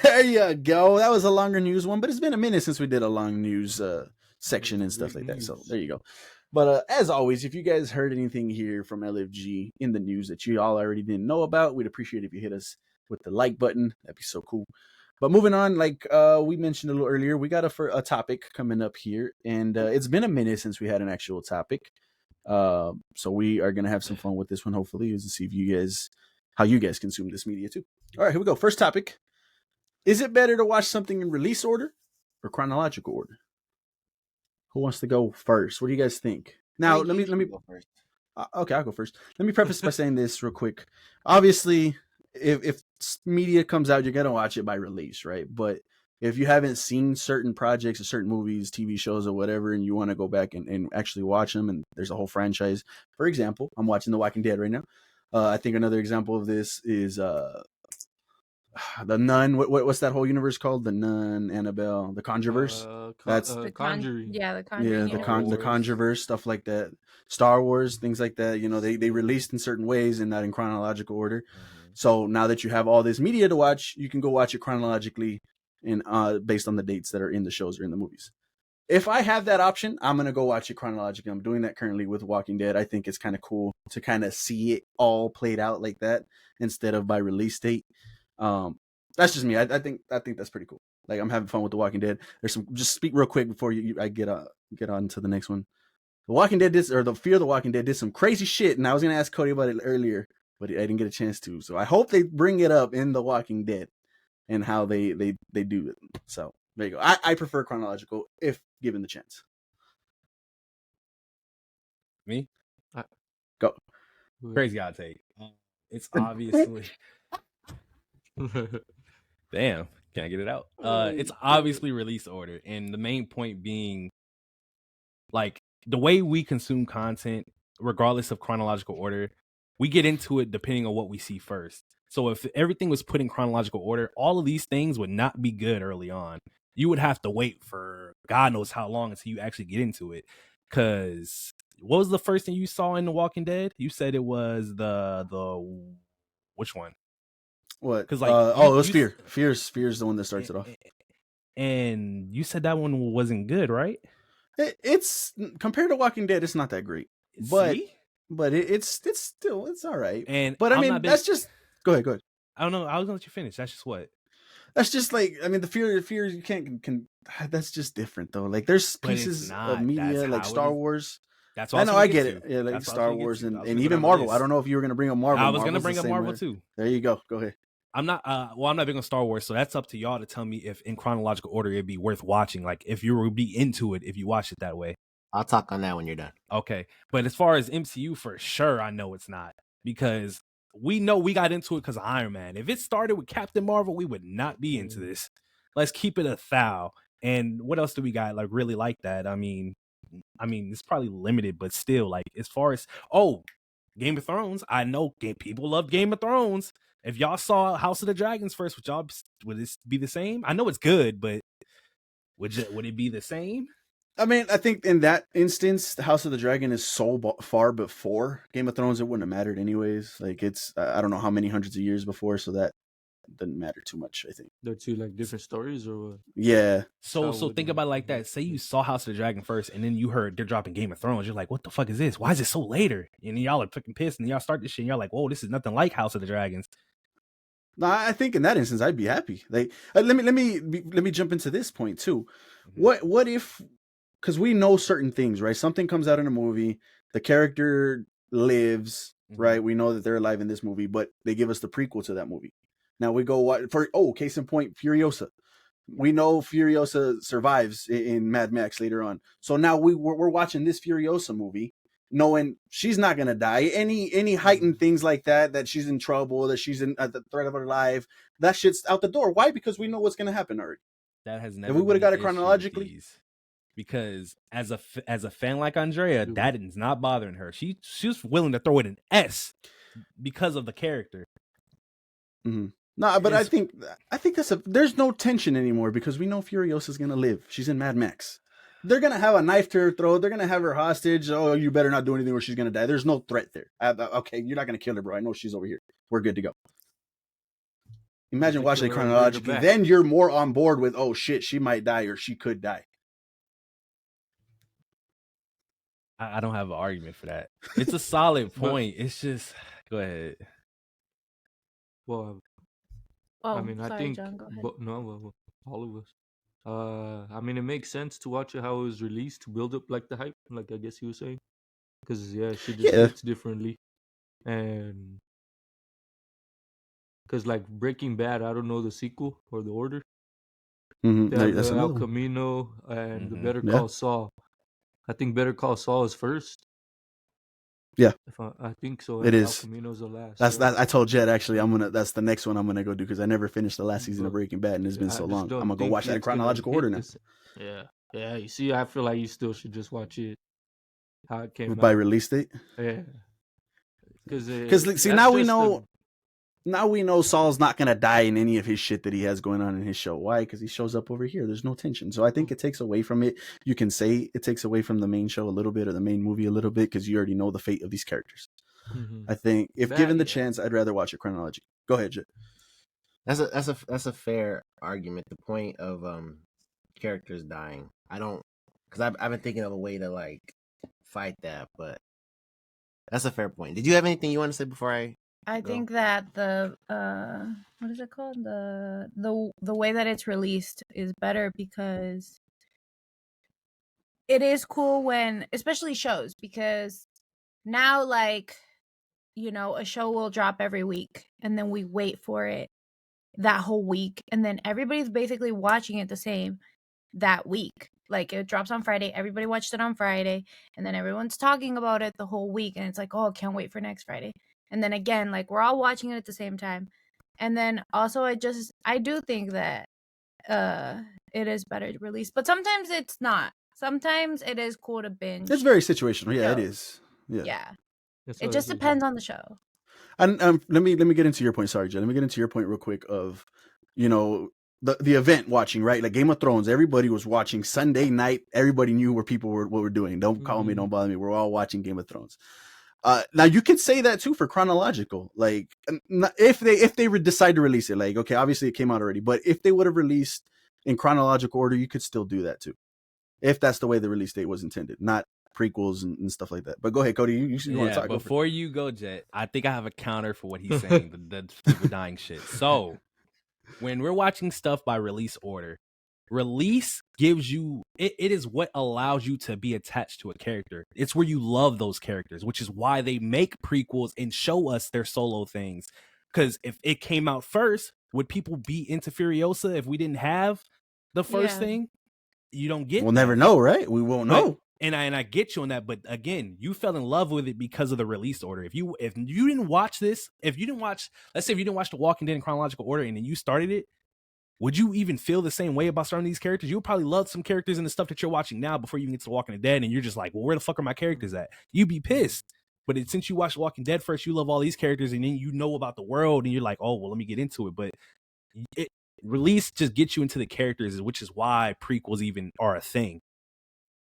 There you go. That was a longer news one, but it's been a minute since we did a long news section and stuff like that. So there you go. But as always, if you guys heard anything here from LFG in the news that you all already didn't know about, we'd appreciate if you hit us with the like button. That'd be so cool. But moving on, like we mentioned a little earlier, we got a topic coming up here, and it's been a minute since we had an actual topic. So we are gonna have some fun with this one, hopefully, is to see if how you guys consume this media too. All right, here we go. First topic: is it better to watch something in release order or chronological order? Who wants to go first? What do you guys think? Now, let me go first. Okay, I'll go first. Let me preface by saying this real quick. Obviously, if media comes out, you're gonna watch it by release, right? But if you haven't seen certain projects or certain movies, TV shows, or whatever, and you want to go back and actually watch them, and there's a whole franchise. For example, I'm watching The Walking Dead right now. I think another example of this is The Nun. What's that whole universe called? The Nun, Annabelle, the Conjureverse. That's The Conjuring. Yeah, the Conjuring. yeah, the Wars. Conjureverse, stuff like that. Star Wars, things like that. You know, they released in certain ways and not in chronological order. So now that you have all this media to watch, you can go watch it chronologically and based on the dates that are in the shows or in the movies. If I have that option, I'm gonna go watch it chronologically. I'm doing that currently with Walking Dead. I think it's kind of cool to kind of see it all played out like that instead of by release date. That's just me. I think that's pretty cool. Like I'm having fun with The Walking Dead. There's some. Just speak real quick before I get on to the next one. The Walking Dead the Fear of the Walking Dead did some crazy shit, and I was gonna ask Cody about it earlier, but I didn't get a chance to. So I hope they bring it up in The Walking Dead and how they do it. So there you go. I prefer chronological if given the chance. Me? Go. Crazy hot take. It's obviously damn, can't get it out. It's obviously release order, and the main point being like the way we consume content, regardless of chronological order, we get into it depending on what we see first. So if everything was put in chronological order, all of these things would not be good early on. You would have to wait for God knows how long until you actually get into it. Cause what was the first thing you saw in The Walking Dead? You said it was the which one? What? 'Cause, like, it was you- Fear. Fear's the one that starts it off. And you said that one wasn't good, right? It's compared to Walking Dead, it's not that great, but See? it's still all right. And But I I'm mean, not big- that's just go ahead. I don't know. I was gonna let you finish. That's just what. That's just like the fear you can't can. That's just different though. Like there's But it's pieces not. of media That's like how it Star is. Wars. That's what I was know, gonna I get get to. it. Yeah, like That's what I was Star gonna get Wars to. I and was gonna even go down the Marvel. I list. don't know if you were gonna bring up Marvel. I was gonna Marvel's bring the up same Marvel way. too. There you go. Go ahead. I'm not. Well, I'm not big on Star Wars, so that's up to y'all to tell me if in chronological order it'd be worth watching. Like if you would be into it if you watch it that way. I'll talk on that when you're done. Okay, but as far as MCU, for sure, I know it's not because we know we got into it because of Iron Man. If it started with Captain Marvel, we would not be into this. Let's keep it a thou. And what else do we got like really like that? I mean, it's probably limited, but still, like as far as Game of Thrones, I know people love Game of Thrones. If y'all saw House of the Dragons first, would this be the same? I know it's good, but would it be the same? I mean, I think in that instance, the House of the Dragon is so far before Game of Thrones, it wouldn't have mattered anyways. Like it's I don't know how many hundreds of years before, so that doesn't matter too much. I think. They're two like different stories or what? Yeah. So How would think you- about it like that. Say you saw House of the Dragon first, and then you heard they're dropping Game of Thrones. You're like, what the fuck is this? Why is it so later? And y'all are fucking pissed, and y'all start this shit, and y'all like, whoa, this is nothing like House of the Dragons. No, I think in that instance I'd be happy. Like, let me jump into this point too. What if? Because we know certain things, right? Something comes out in a movie, the character lives, right? We know that they're alive in this movie, but they give us the prequel to that movie. Now we go case in point, Furiosa. We know Furiosa survives in Mad Max later on. So now we're watching this Furiosa movie, knowing she's not gonna die. Any heightened things like that she's in trouble, that she's in at the threat of her life, that shit's out the door. Why? Because we know what's gonna happen already. That has never. If we would have been got an it issue with chronologically. these. Because as a fan like Andrea, that is not bothering her. She's willing to throw it an S because of the character. Mm-hmm. No, but I think there's no tension anymore because we know Furiosa's gonna live. She's in Mad Max. They're gonna have a knife to her throat. They're gonna have her hostage. Oh, you better not do anything or she's gonna die. There's no threat there. Okay, you're not gonna kill her, bro. I know she's over here. We're good to go. Imagine watching it chronologically. Then you're more on board with, oh shit, she might die or she could die. I don't have an argument for that. It's a solid point. It's just go ahead. Well, Oh, I mean, sorry, I think, John, go ahead. but no, all of us. I mean, it makes sense to watch it how it was released to build up like the hype, like I guess you were saying, because she just hits differently, and because like Breaking Bad, I don't know the sequel or the order. Mm-hmm. They have That's the El another one. Camino and the Mhm. Better Call Saul. I think Better Call Saul is first. Yeah. If I think so. It and is. El Camino's the last. That's so- that. I told Jed actually that's the next one I'm gonna go do because I never finished the last season of But Breaking Bad and it's been I so just long. don't I'm gonna go think watch that in it's gonna chronological hit order now. Yeah. You see, I feel like you still should just watch it how it came By out. release date. Yeah. Because see, now we know Saul's not gonna die in any of his shit that he has going on in his show. Why? Because he shows up over here. There's no tension. So I think it takes away from it. You can say it takes away from the main show a little bit or the main movie a little bit because you already know the fate of these characters. I think if given the chance, I'd rather watch it chronologically. Go ahead, Jed. That's a fair argument. The point of characters dying. I don't, because I've been thinking of a way to like fight that, but that's a fair point. Did you have anything you want to say before I go? think that the what is it called? The way that it's released is better because it is cool when, especially shows, because now like, you know, a show will drop every week and then we wait for it that whole week and then everybody's basically watching it the same that week. Like it drops on Friday, everybody watched it on Friday, and then everyone's talking about it the whole week and it's like, oh, can't wait for next Friday. And then again, like we're all watching it at the same time. And then also I do think that it is better to release, but sometimes it's not. Sometimes it is cool to binge. It's very situational. Yeah, it shows. is. Yeah. It just depends on the show. And let me get into your point. Sorry, Jed. Let me get into your point real quick. Of the event watching, right? Like Game of Thrones. Everybody was watching Sunday night. Everybody knew what we're doing. Don't call me. Don't bother me. We're all watching Game of Thrones. Now you can say that too for chronological. Like if they decide to release it, like okay, obviously it came out already, but if they would have released in chronological order, you could still do that too, if that's the way the release date was intended, not prequels and stuff like that. But go ahead, Cody. You want to talk? Before you go, Jet, I think I have a counter for what he's saying. the people dying shit. So when we're watching stuff by release order, release gives you it is what allows you to be attached to a character. It's where you love those characters, which is why they make prequels and show us their solo things. Because if it came out first, would people be into Furiosa if we didn't have the first thing? You don't get. We'll never know, right? We won't know. And I get you on that, but again, you fell in love with it because of the release order. If you didn't watch this, let's say if you didn't watch The Walking Dead in chronological order and then you started it, would you even feel the same way about starting these characters? You would probably love some characters in the stuff that you're watching now before you even get to The Walking Dead, and you're just like, well, where the fuck are my characters at? You'd be pissed. But since you watched The Walking Dead first, you love all these characters, and then you know about the world, and you're like, oh, well, let me get into it. But release just gets you into the characters, which is why prequels even are a thing.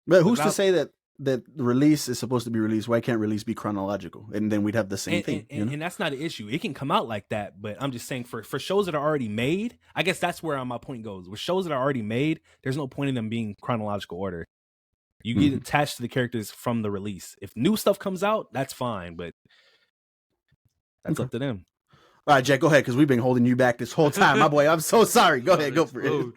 But who's to say that that the release is supposed to be released, why can't release be chronological? And then we'd have the same thing. And that's not an issue. It can come out like that, but I'm just saying for shows that are already made, I guess that's where my point goes. With shows that are already made, there's no point in them being chronological order. You get attached to the characters from the release. If new stuff comes out, that's fine, but that's up to them. All right, Jack, go ahead, because we've been holding you back this whole time. My boy, I'm so sorry. Go ahead, go for it.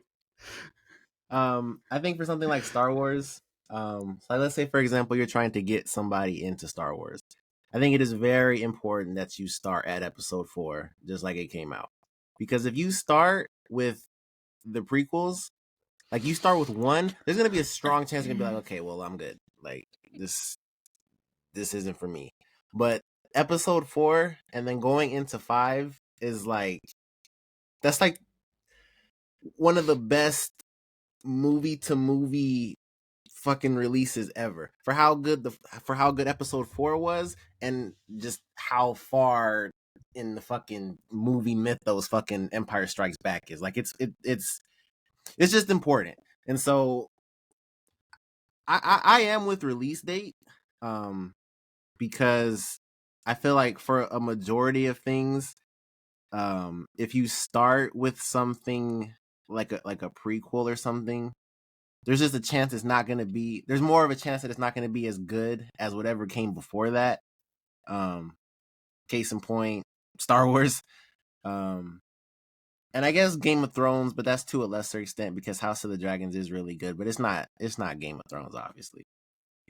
I think for something like Star Wars, so let's say, for example, you're trying to get somebody into Star Wars. I think it is very important that you start at episode 4, just like it came out. Because if you start with the prequels, like you start with 1, there's going to be a strong chance you're going to be like, okay, well, I'm good. Like, this isn't for me. But episode 4 and then going into 5 is like, that's like one of the best movie to movie fucking releases ever for how good episode 4 was, and just how far in the fucking movie mythos fucking Empire Strikes Back is. Like, it's just important. And so I am with release date, because I feel like for a majority of things, if you start with something like a prequel or something, there's just a chance it's not going to be, there's more of a chance that it's not going to be as good as whatever came before that. Case in point, Star Wars. And I guess Game of Thrones, but that's to a lesser extent because House of the Dragons is really good, but it's not Game of Thrones, obviously.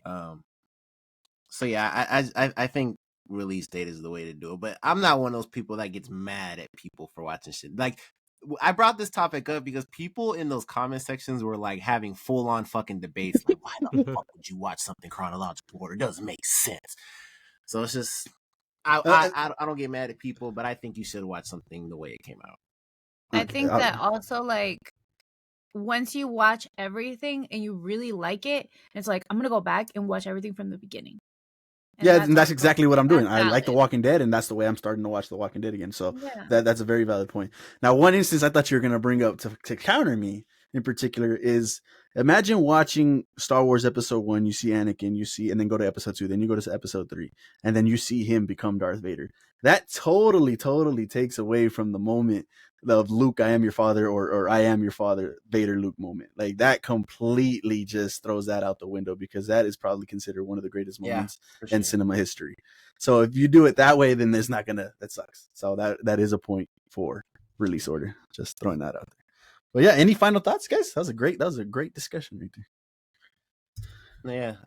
So yeah, I think release date is the way to do it, but I'm not one of those people that gets mad at people for watching shit. Like, I brought this topic up because people in those comment sections were like having full on fucking debates. Like, why the fuck would you watch something chronological order? It doesn't make sense. So it's just, I don't get mad at people, but I think you should watch something the way it came out. I think that also, like, once you watch everything and you really like it, it's like, I'm gonna go back and watch everything from the beginning. And that's exactly what I'm doing. I valid. like The Walking Dead, and that's the way I'm starting to watch The Walking Dead again. So yeah. that's a very valid point. Now, one instance I thought you were going to bring up to counter me in particular is, imagine watching Star Wars Episode 1, you see Anakin, and then go to Episode 2, then you go to Episode 3, and then you see him become Darth Vader. That totally takes away from the moment of Luke, I am your father, or I am your father, Vader Luke moment. Like, that completely just throws that out the window, because that is probably considered one of the greatest moments in cinema history. So if you do it that way, then there's not gonna, that sucks. So that is a point for release order. Just throwing that out there. But yeah, any final thoughts, guys? That was a great discussion right there. Yeah.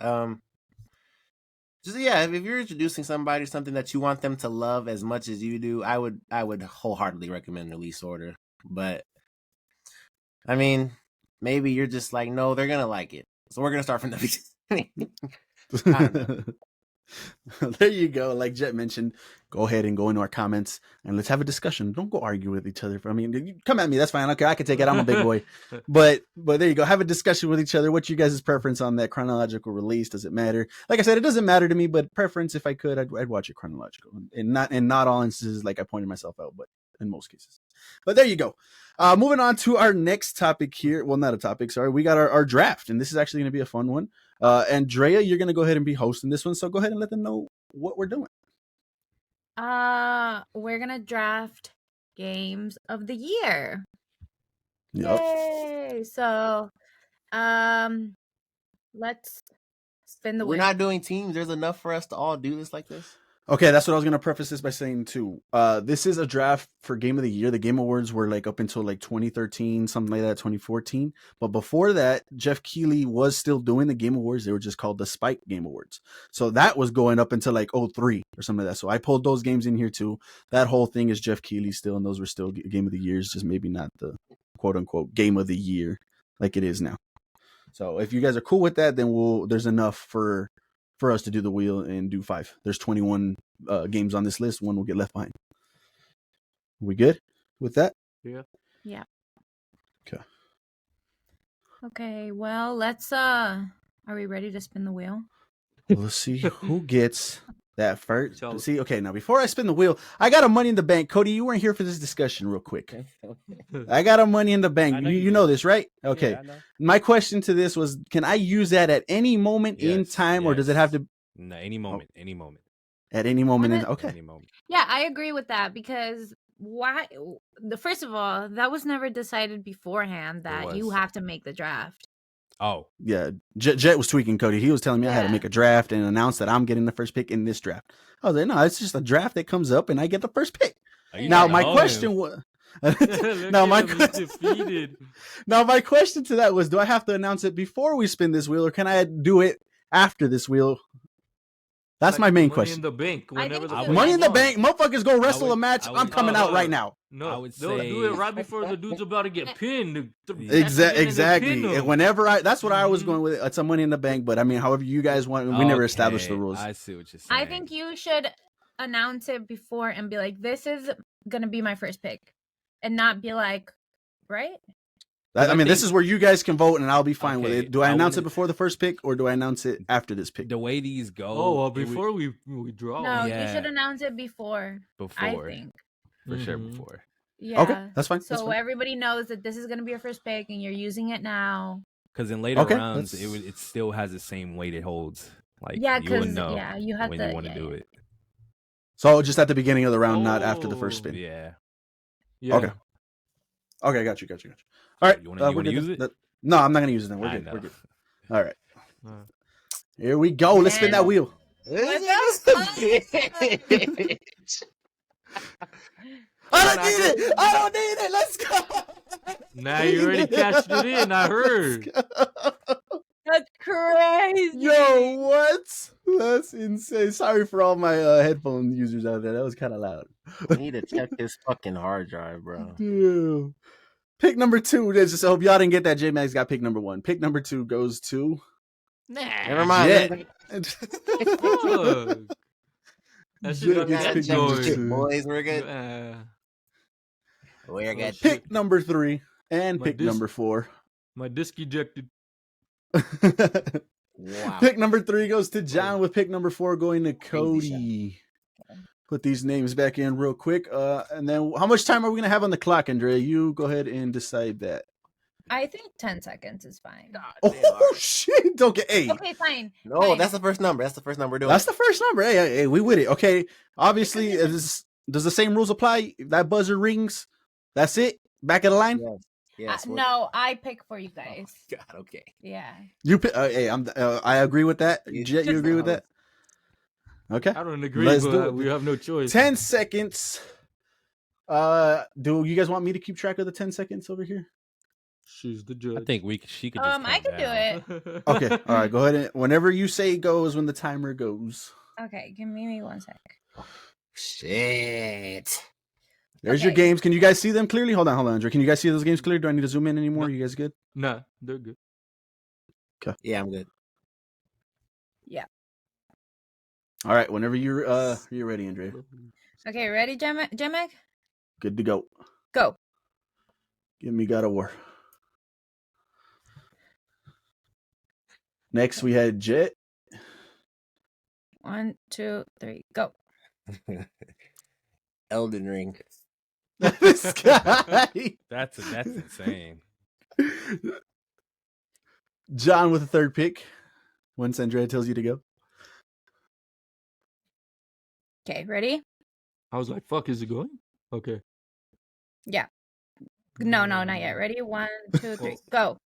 If you're introducing somebody to something that you want them to love as much as you do, I would wholeheartedly recommend release order. But I mean, maybe you're just like, no, they're gonna like it, so we're gonna start from the beginning. There you go. Like Jet mentioned, go ahead and go into our comments and let's have a discussion. Don't go argue with each other. I mean, you come at me, that's fine. Okay, I can take it. I'm a big boy. But there you go. Have a discussion with each other. What's your guys' preference on that chronological release? Does it matter? Like I said, it doesn't matter to me, but preference, if I could, I'd watch it chronological. And not all instances, like I pointed myself out, but in most cases. But there you go. Moving on to our next topic here. Well, not a topic, sorry. We got our draft, and this is actually going to be a fun one. Andrea, you're going to go ahead and be hosting this one, so go ahead and let them know what we're doing. We're going to draft games of the year. Yep. Yay! So, let's spin the wheel. We're not doing teams. There's enough for us to all do this like this. Okay, that's what I was going to preface this by saying too. This is a draft for Game of the Year. The Game Awards were like up until like 2013, something like that, 2014. But before that, Jeff Keighley was still doing the Game Awards. They were just called the Spike Game Awards. So that was going up until like 2003 or something like that. So I pulled those games in here too. That whole thing is Jeff Keighley still, and those were still Game of the Years, just maybe not the quote unquote Game of the Year like it is now. So if you guys are cool with that, then there's enough for us to do the wheel and do 5. There's 21 games on this list. One will get left behind. We good with that? Yeah. Yeah. Okay. Okay, well, let's are we ready to spin the wheel? Let's see who gets That first. Tell us. See, okay, now before I spin the wheel, I got a money in the bank. Cody, you weren't here for this discussion, real quick. I got a money in the I bank. know You, you you know do. this, right? Okay. Yeah, I know. My question to this was, can I use that at any moment in Yes, time, or does it have to No, any moment. Any moment. at any moment? Wanna- Okay. Any moment. Yeah, I agree with that because why? First of all, that was never decided beforehand that you was. have to make the draft. Oh, Yeah, Jet was tweaking Cody. He was telling me I had to Yeah. make a draft and announce that I'm getting the first pick in this draft. I was like, no, it's just a draft that comes up and I get the first pick. are you Now trying to my hoe question him? was, Look now at my him, he's defeated. now my question to that was, do I have to announce it before we spin this wheel, or can I do it after this wheel? That's Like my the main Money question. in the bank. I Whenever think the you- fuck Money you in the want. bank, motherfuckers go wrestle would- a match. I I'm would- coming out right now. No, I would they'll do it say- right before the dude's about to get pinned. Exactly. And whenever that's what I was Mhm. going with. It's a Money in the Bank, but I mean, however you guys want. We never established the Okay, rules. I see what you're saying. I think you should announce it before and be like, "This is gonna be my first pick," and not be like, right? I mean, this think- is where you guys can vote, and I'll be fine with Okay, it. Do I I announce it wanna- before the first pick, or do I announce it after this pick? the way these go. Oh, well, it would- before we draw. No, you yeah. should announce it before. I before, think. for sure, Mhm. before. Yeah. Okay, that's fine. That's So fine. everybody knows that this is gonna be your first pick, and you're using it now. Because in later Okay, rounds, that's- it still has the same weight it holds. Like Yeah, you would 'cause, know yeah, you have when to- you want to yeah, do yeah. it. So just at the beginning of the round, not after the first spin. Yeah. Yeah. Okay. Okay, got you. All right, You wanna we're good use then. it? No, I'm not gonna use it then. We're I good. know. We're good. All right, Uh, here we go. Let's spin that Man. wheel. I don't need it. I don't need it. Let's go. Now you already cashed it in. I heard. That's crazy. Yo, what? That's insane. Sorry for all my headphone users out there. That was kind of loud. I need to check this fucking hard drive, bro. Damn. Pick number 2. Just hope y'all didn't get that. J Max got pick number 1. Pick number 2 goes to. Never mind. Yeah. Fuck. That shit Jet got gets me picked Check number this two. shit, boys. We're good. Uh, We're good. shit. Pick number 3 and My pick disc- number 4. my disc ejected. Wow. Pick number 3 goes to John, with pick number 4 going to Cody. Put these names back in real quick. And then how much time are we going to have on the clock, Andrea? You go ahead and decide that. I think 10 seconds is fine. Oh, shit. Okay, hey. Okay, fine. No, fine. that's the first number. That's the first number we're doing. That's the first number. Hey, we with it. Okay. Obviously, does the same rules apply? If that buzzer rings, that's it? Back of the line? Yes. Yes. we're- No, I pick for you guys. God, okay. Yeah. You pick. Hey, I agree with that. You- Jet, you agree with that? Okay. I don't agree, Let's do but it. we have no choice. 10 seconds. Do you guys want me to keep track of the 10 seconds over here? She's the judge. I think she could. Just I come can do down. it. Okay. All right. Go ahead. And whenever you say go is when the timer goes. Okay, give me 1 sec. Shit. There's your Okay. games. Can you guys see them clearly? Hold on, Andrew. Can you guys see those games clear? Do I need to zoom in anymore? No. You guys good? Nah, they're good. Yeah, I'm good. All right. Whenever you're ready, Andrea. Okay, ready, Jemek? Good to go. Go. Give me God of War. Next, we had Jet. 1, 2, 3, go. Elden Ring. This guy. That's insane. John with the third pick. Once Andrea tells you to go. Okay, ready? I was like, fuck, is it going? Okay. Yeah. No, not yet. Ready? 1, 2, 3, go.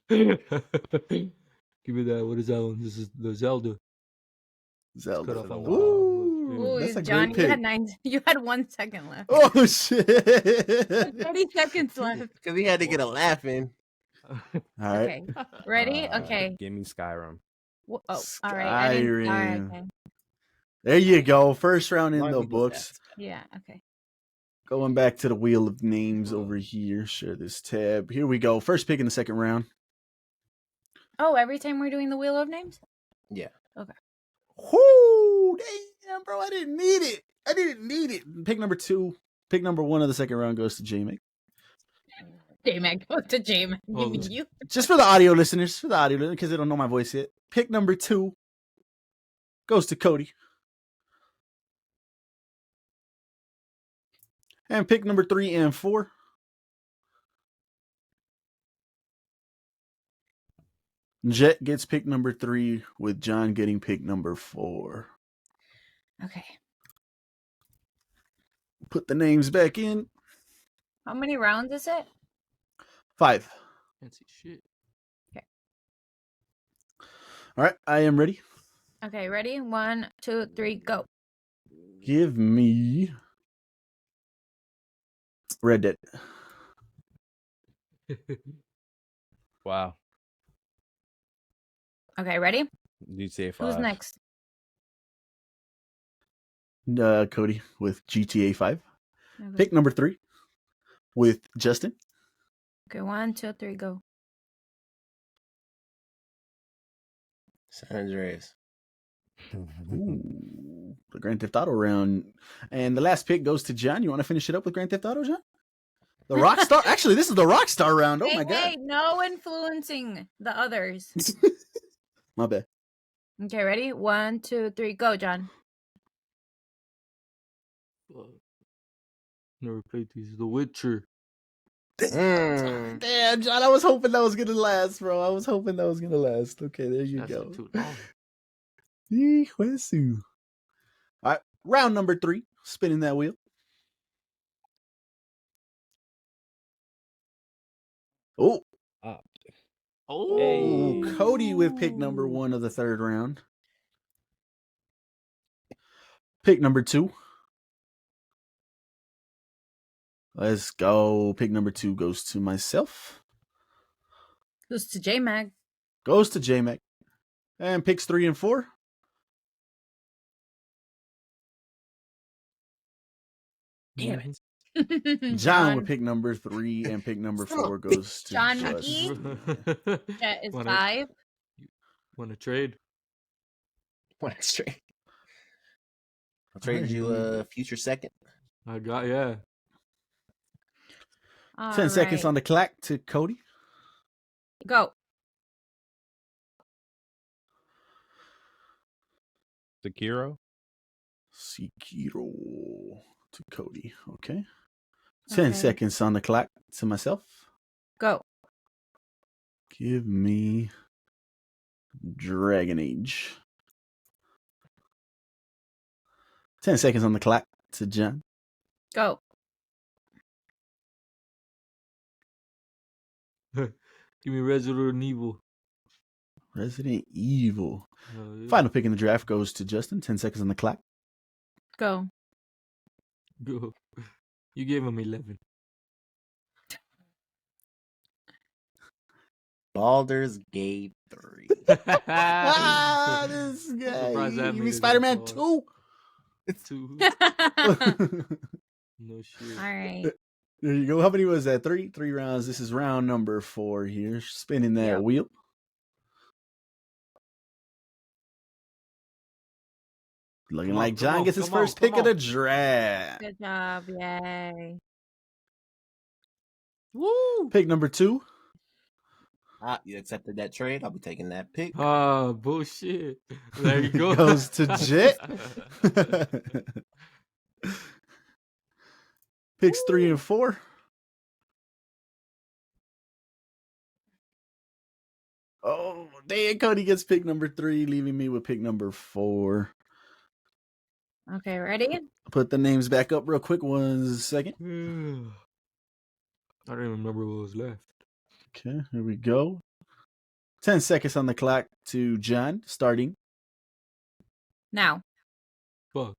Give me that. What is that one? This is the Zelda. Zelda. Cut off on the Ooh, bottom. Ooh, that's a John, great you pick. had 9. You had 1 second left. Oh, shit. 30 seconds left. Because he had to get a laugh in. All right. Okay, ready? Uh, Okay. Give me Skyrim. Oh, all right. I didn't. All right. Skyrim. Okay. There you go. First round in Why the we do books. Yeah. Okay. Going back to the wheel of names over here. Share this tab. Here we go. First pick in the second round. Oh, every time we're doing the wheel of names. Yeah. Whoo! Damn, bro. I didn't need it. I didn't need it. Pick number 2. Pick number 1 of the second round goes to Jamie. J-Mac. Go to J-Mac. You Oh, mean you? Just for the audio listeners, because they don't know my voice yet. Pick number 2 goes to Cody. And pick number 3 and 4. Jet gets pick number 3, with John getting pick number 4. Okay. Put the names back in. How many rounds is it? 5. can't see shit. All right, I am ready. Okay, ready? 1, 2, 3, go. Give me Red Dead. Wow. Okay, ready? You'd say 5. Who's next? Cody with GTA 5. Okay. Pick number 3 with Justin. Okay, 1, 2, 3, go. San Andreas. Ooh, the Grand Theft Auto round. And the last pick goes to John. You want to finish it up with Grand Theft Auto, John? The Rockstar. Actually, this is the Rockstar round. Oh Hey, my god. hey, no influencing the others. My bad. Okay, ready? 1, 2, 3, go, John. Fuck. Never played these. The Witcher. Mm. Damn, John, I was hoping that was gonna last, bro. I was hoping that was gonna last. Okay, there you That's go. too long. Hijo de su. All right, round number 3. Spinning that wheel. Oh, Oh, Hey. Cody with pick number 1 of the 3rd round. Pick number 2. Let's go. Pick number 2 goes to myself. Who's to J-Mac? Goes to J-Mac. And picks 3 and 4. Damn it. John would pick number 3, and pick number 4 goes to John Justin. McGee? Jet is Wanna- 5. Want to trade? What a straight. I'll trade you a future second. I got, yeah. 10 seconds on the clock to Cody. Go. Sekiro. Sekiro to Cody. Okay. 10 Okay. seconds on the clock to myself. Go. Give me Dragon Age. 10 seconds on the clock to John. Go. Give me Resident Evil. Resident Evil. Yeah. Final pick in the draft goes to Justin. 10 seconds on the clock. Go. Go. You gave him 11. Baldur's Gate 3. Ah, this guy. surprised that Give made me it Spider-Man this 2. It's 2. All No shit. right. There you go. How many was that? 3 rounds. This is round number 4 here. Spinning that Yep. wheel. Looking Come on, like come John on, gets his come on, first pick come of the on. draft. Good job. Yay. Woo! Pick number 2. You accepted that trade. I'll be taking that pick. Ah, bullshit. There you go. Goes to Jet. Picks 3 and 4. Oh, Dan Cody gets pick number 3, leaving me with pick number 4. Okay, ready? Put the names back up real quick. 1 second. I don't even remember what was left. Okay, here we go. 10 seconds on the clock to John, starting. Now. Fuck.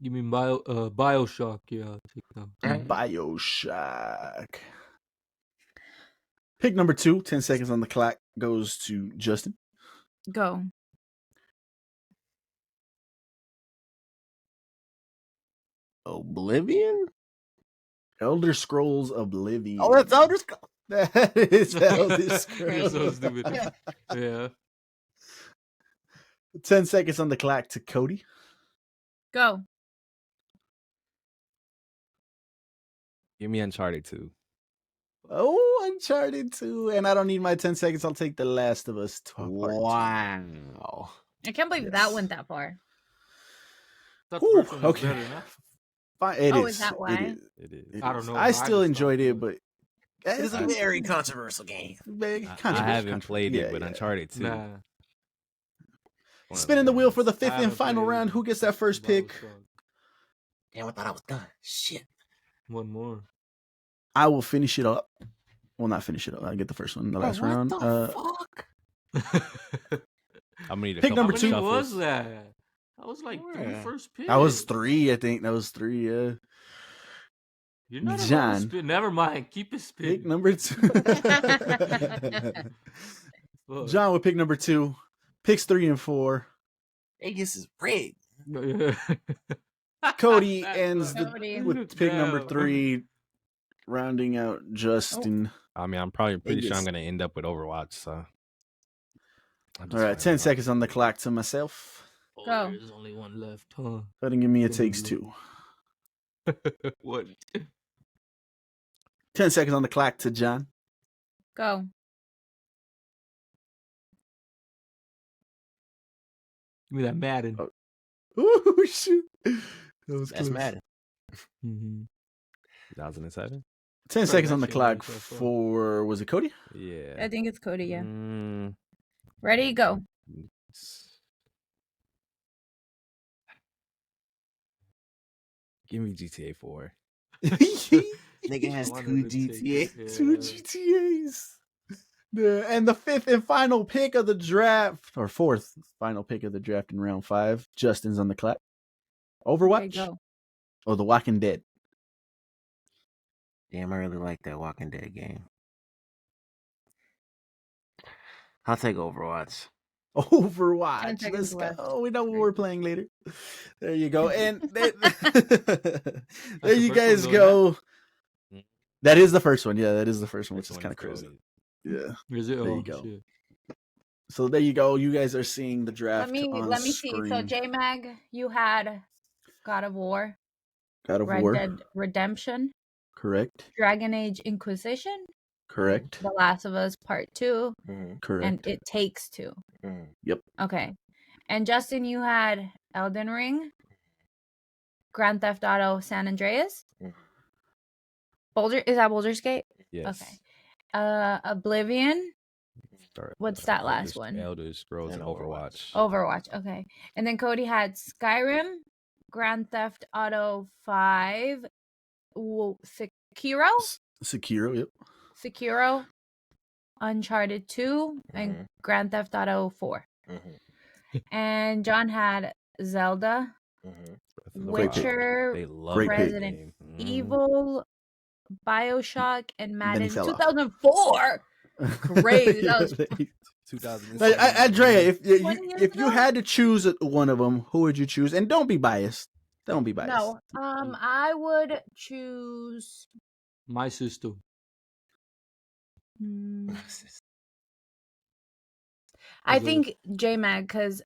Give me Bioshock. Yeah, I'll take that. Bioshock. Pick number 2, 10 seconds on the clock goes to Justin. Go. Oblivion? Elder Scrolls Oblivion. Oh, that's Elder Scrolls. That is Elder You're Scrolls. so stupid. Yeah. 10 seconds on the clock to Cody. Go. Give me Uncharted 2. Oh, Uncharted 2. And I don't need my 10 seconds. I'll take The Last of Us Part 2. Wow. I can't believe that went that far. That Whew, first one is okay. better, no? Fine. It Oh, is. is that why? It is. It is. It I don't is. know, I but still just enjoyed thought it, that. but It is a very controversial game. very I controversial. haven't played it, but Uncharted 2. Nah. one of Spinning the the wheel for the ones. fifth I and haven't final played round. Who gets that first pick? Bioshock. Damn, I thought I was done. Shit. One more. I will finish it up. Well, not finish it up. I get the first one in the last round. What the fuck? I'm gonna need a Pick couple number How of two. many was shuffles. that? That was like three Yeah. first picks. That was 3, I think. That was 3, yeah. You're not allowed John. to spin. Never mind. Keep it spin. Pick number 2. John with pick number 2. Picks 3 and 4. Vegas is rigged. Cody ends Cody. with pick number No. 3, rounding out Justin. I mean, I'm probably pretty sure Vegas. I'm gonna end up with Overwatch. So. I'm All just right, fine 10 with seconds on the clock to myself. Oh, Go. there's only one left, huh? Go ahead and give me a takes 2. What? 10 seconds on the clock to John. Go. Give me that Madden. Oh. Ooh, shit. That was That's close. mad. Mm-hmm. 2007. 10 Right, seconds on the that shit clock went so far. for, was it Cody? Yeah. I think it's Cody, yeah. Mm, Ready? Go. give me GTA 4. Nigga has One 2 of the takes, GTA. yeah. 2 GTAs. And the 5th and final pick of the draft, or 4th final pick of the draft in round 5. Justin's on the clock. Overwatch Okay, go. or The Walking Dead? Damn, I really like that Walking Dead game. I'll take Overwatch. Overwatch. 10 seconds Let's left. go. We know what we're playing later. There you go. And there the you first guys one, go. yeah? That is the first one. Yeah, that is the first one, which Which is one kind of is crazy. Cody? Yeah. Is it? There you Oh, go. shit. So there you go. You guys are seeing the draft Let on me see. screen. So J Mag, you had God of War, God of Red War. Dead Redemption, Correct. Dragon Age Inquisition, Correct. The Last of Us Part 2, Mm-hmm. Correct. and It Takes Two. Mm-hmm. Okay. And Justin, you had Elden Ring, Grand Theft Auto San Andreas, Mhm. Is that Baldur's Gate? Yes. Okay. Oblivion. Start, What's that last one? Elder Scrolls and And Overwatch. Overwatch. Okay. And then Cody had Skyrim, Grand Theft Auto 5, Sekiro, Sekiro. Yep. Sekiro, Uncharted 2, and Mhm. Grand Theft Auto 4. Mm-hmm. And John had Zelda, Mm-hmm. Breath of the Great Wild. pick. Witcher, They love Great that pick. Resident game. Evil, Bioshock, and Then he Madden fell off. 2004. Crazy. That was 2007. Andrea, if 20 years if you ago? had to choose one of them, who would you choose? And don't be biased. Don't be biased. No. I would choose. My sister. I Is it- think J Mag, because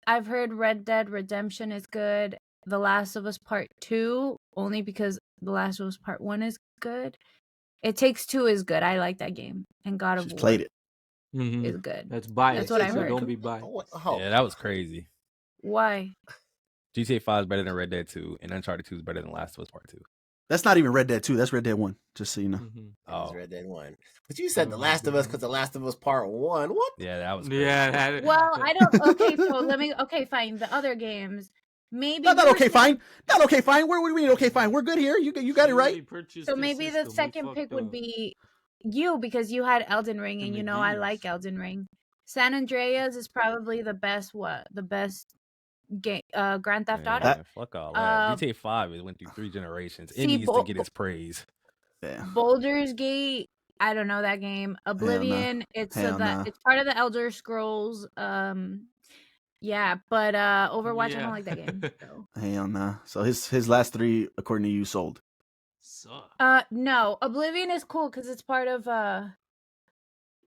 I've heard Red Dead Redemption is good. The Last of Us Part 2, only because The Last of Us Part 1 is good. It Takes Two is good. I like that game. And God of She's War played it. Mhm. is good. That's biased. what I so heard. Don't be biased. Oh, Yeah, that was crazy. Why? GTA 5 is better than Red Dead 2, and Uncharted 2 is better than Last of Us Part 2. That's not even Red Dead 2. That's Red Dead 1. Just so you know. Mhm. I Oh, read that one. But you said The Oh, Last of Us God. because The Last of Us Part 1. What? yeah, that was crazy. Yeah. That, Well, I don't. Okay, so okay, fine. The other games. Maybe. Not you were okay, saying- fine. Not okay, fine. What do we mean? Okay, fine. We're good here. You got it right. So maybe the second pick would be you because you had Elden Ring, and And you the know I Gears. like Elden Ring. San Andreas is probably the best. The best game. Grand Theft Man, Auto. fuck all Uh, that. GTA 5 it went through 3 generations. It see, needs to get its praise. Yeah. Baldur's Gate. I don't know that game. Oblivion. It's Hell nah. it's part of the Elder Scrolls. Yeah, but Overwatch. I don't like that game. So. Hell nah. So his last 3, according to you, sold. No, Oblivion is cool because it's part of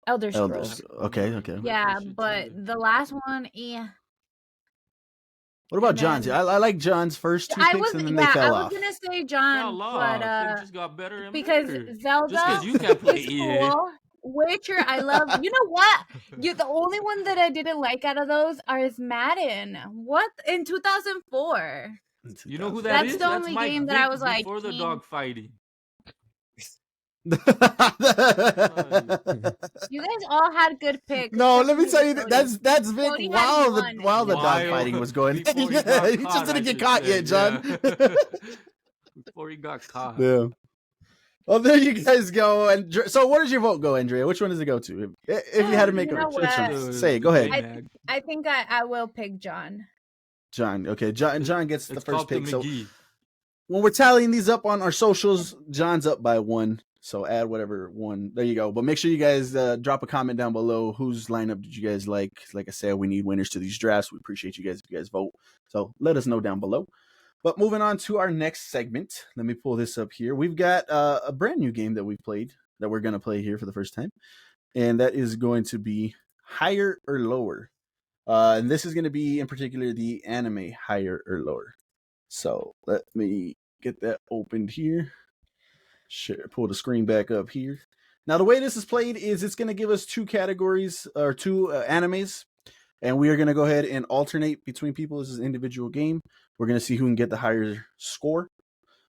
Elder Scrolls. Okay. Yeah, but the last one, yeah. What about And John's? then- I like John's first two picks, and then they I fell was off. gonna say Fell John, off. but It just got better and because better. Zelda Just because you can't play is EA. cool. Witcher, I love. You know what? The only one that I didn't like out of those is Madden. What in 2004? You know who that That's is? the That's only Mike game that I Vick was like, before the "Hmm." dog fighting. You guys all had good picks. No, except let me for tell you Cody. that's Vic Cody had while one. the dog While- fighting was going. before he Yeah, got he just caught, didn't I get should caught say, yet, John. yeah. Before he got caught. Yeah. Well, there you guys go. And so, where does your vote go, Andrea? Which one does it go to? If you had to make You a know prediction, what? say it. Go ahead, I think I will pick John. John. Okay, John gets the It's first called the pick. So McGee. when we're tallying these up on our socials, John's up by 1. So add whatever one. There you go. But make sure you guys drop a comment down below. Whose lineup did you guys like? Like I said, we need winners to these drafts. We appreciate you guys if you guys vote. So let us know down below. But moving on to our next segment. Let me pull this up here. We've got a brand new game that we've played that we're going to play here for the first time. And that is going to be higher or lower. And this is going to be in particular the anime higher or lower. So let me get that opened here. Sure, pull the screen back up here. Now, the way this is played is it's going to give us 2 categories or 2 animes, and we are going to go ahead and alternate between people. This is an individual game. We're going to see who can get the higher score,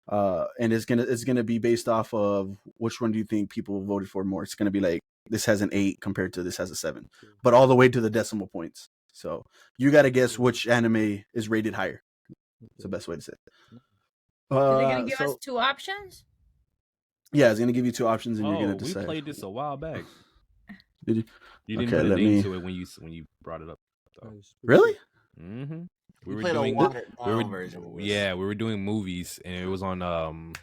and it's gonna be based off of which one do you think people voted for more. It's going to be like this has an 8 compared to this has a 7, but all the way to the decimal points. So you got to guess which anime is rated higher. It's the best way to say it. Are they gonna give us 2 options? Yeah, it's gonna give you 2 options, and you're gonna we decide. played this a while back. Did you? You didn't Okay, put a let name me- to it when you brought it up. though. Really? Mm-hmm. We played a watered down version. of this. Yeah, we were doing movies, and it was on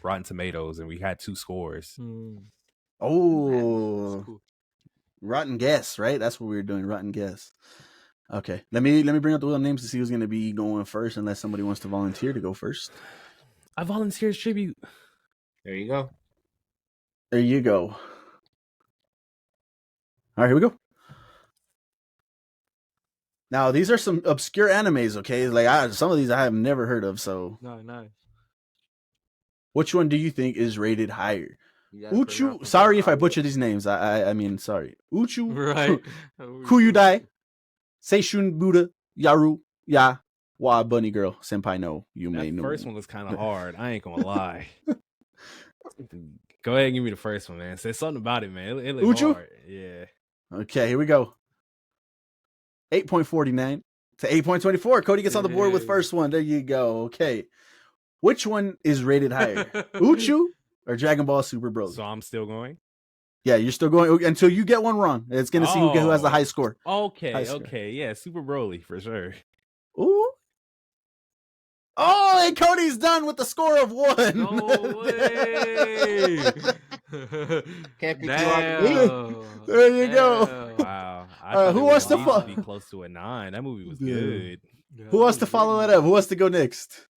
Rotten Tomatoes, and we had 2 scores. Hmm. Oh, That's cool. Rotten Guess, right? That's what we were doing. Rotten Guess. Okay, let me bring up the wheel names to see who's gonna be going first, unless somebody wants to volunteer to go first. I volunteer as tribute. There you go. There you go. All right, here we go. Now, these are some obscure animes, okay? Like some of these I have never heard of. So, Nice. which one do you think is rated higher? You gotta put it out Uchu. for Sorry if I audio. butcher these names. I mean, sorry. Uchu. Right. Kuyudai. Seishun Buddha. Yaru. Ya. Wa Bunny Girl. Senpai no. You may That know. first one was kind of hard. I ain't gonna lie. Go ahead and give me the first one, man. Say something about it, man. It looked Uchu? hard. Yeah. Okay, here we go. 8.49 to 8.24. Cody gets on the board with Hey. first one. There you go. Okay. Which one is rated higher? Uchu or Dragon Ball Super Broly? So I'm still going. Yeah, you're still going until you get one wrong. It's going to see who has the Oh. high score. Okay, High score. okay, yeah, Super Broly for sure. Ooh. Oh, and Cody's done with the score of 1. No way. Can't be too Damn. There you go. Damn. Wow. I All right, thought who it wants would to at least fo- be close to a 9? That movie was Yeah. good. Yeah, Who wants that to was follow really that up? Who wants to go next?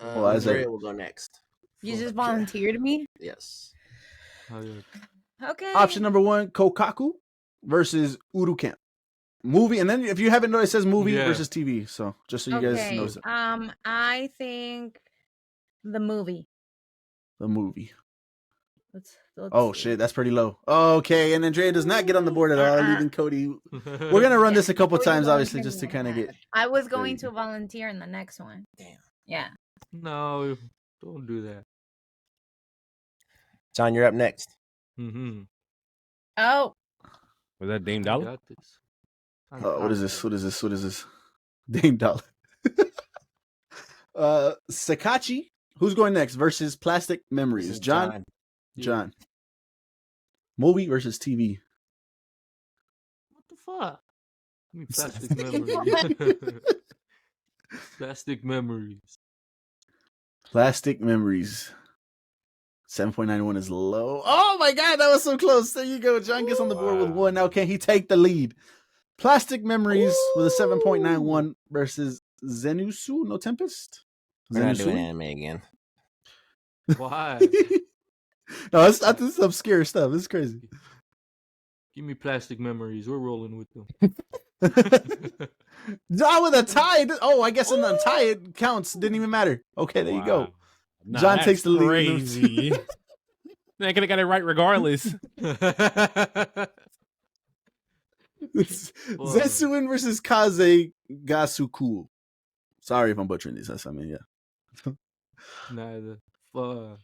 Well, I say- Andrea will go next. You just volunteered me. Yes. good. Oh, yeah. Okay. Option number 1, Kokaku versus Uru Camp. Movie, and then if you haven't noticed, it says movie Yeah. versus TV. So just so you guys Okay. know it. I think the movie. The movie. Let's Oh see. shit, that's pretty low. Okay, and Andrea does not get on the board at all, leaving Cody. We're gonna run Yeah, this a couple Cody's times, going obviously, to just to the kind of back. get. I was going you to volunteer in the next one. Damn. Yeah. No, don't do that. John, you're up next. Mm-hmm. Oh, Was that Dame I Dollar? got this. What is this? What is this? What is this? Dame Dollar. Sakachi. Who's going next versus Plastic This Memories? is John. Yeah. John. Movie versus TV. What the fuck? I mean, plastic memories. Plastic memories. Plastic Memories. 7.91 is low. Oh my god, that was so close. There you go. John gets on the board with Wow. 1. Now can he take the lead? Plastic Memories with a 7.91 versus Zenitsu no Tempest. We're not doing Zenitsu? anime again. Why? No, this is obscure stuff. This is crazy. Give me plastic memories. We're rolling with them. John with a tie. Oh, I guess in the tie it counts. Didn't even matter. Okay, there you go. Wow. Nah, John that's takes the lead. Crazy. I could have got it right regardless. Zetsuin versus Kaze Gasuku. Sorry if I'm butchering these. That's, I mean, yeah. Neither. Fuck.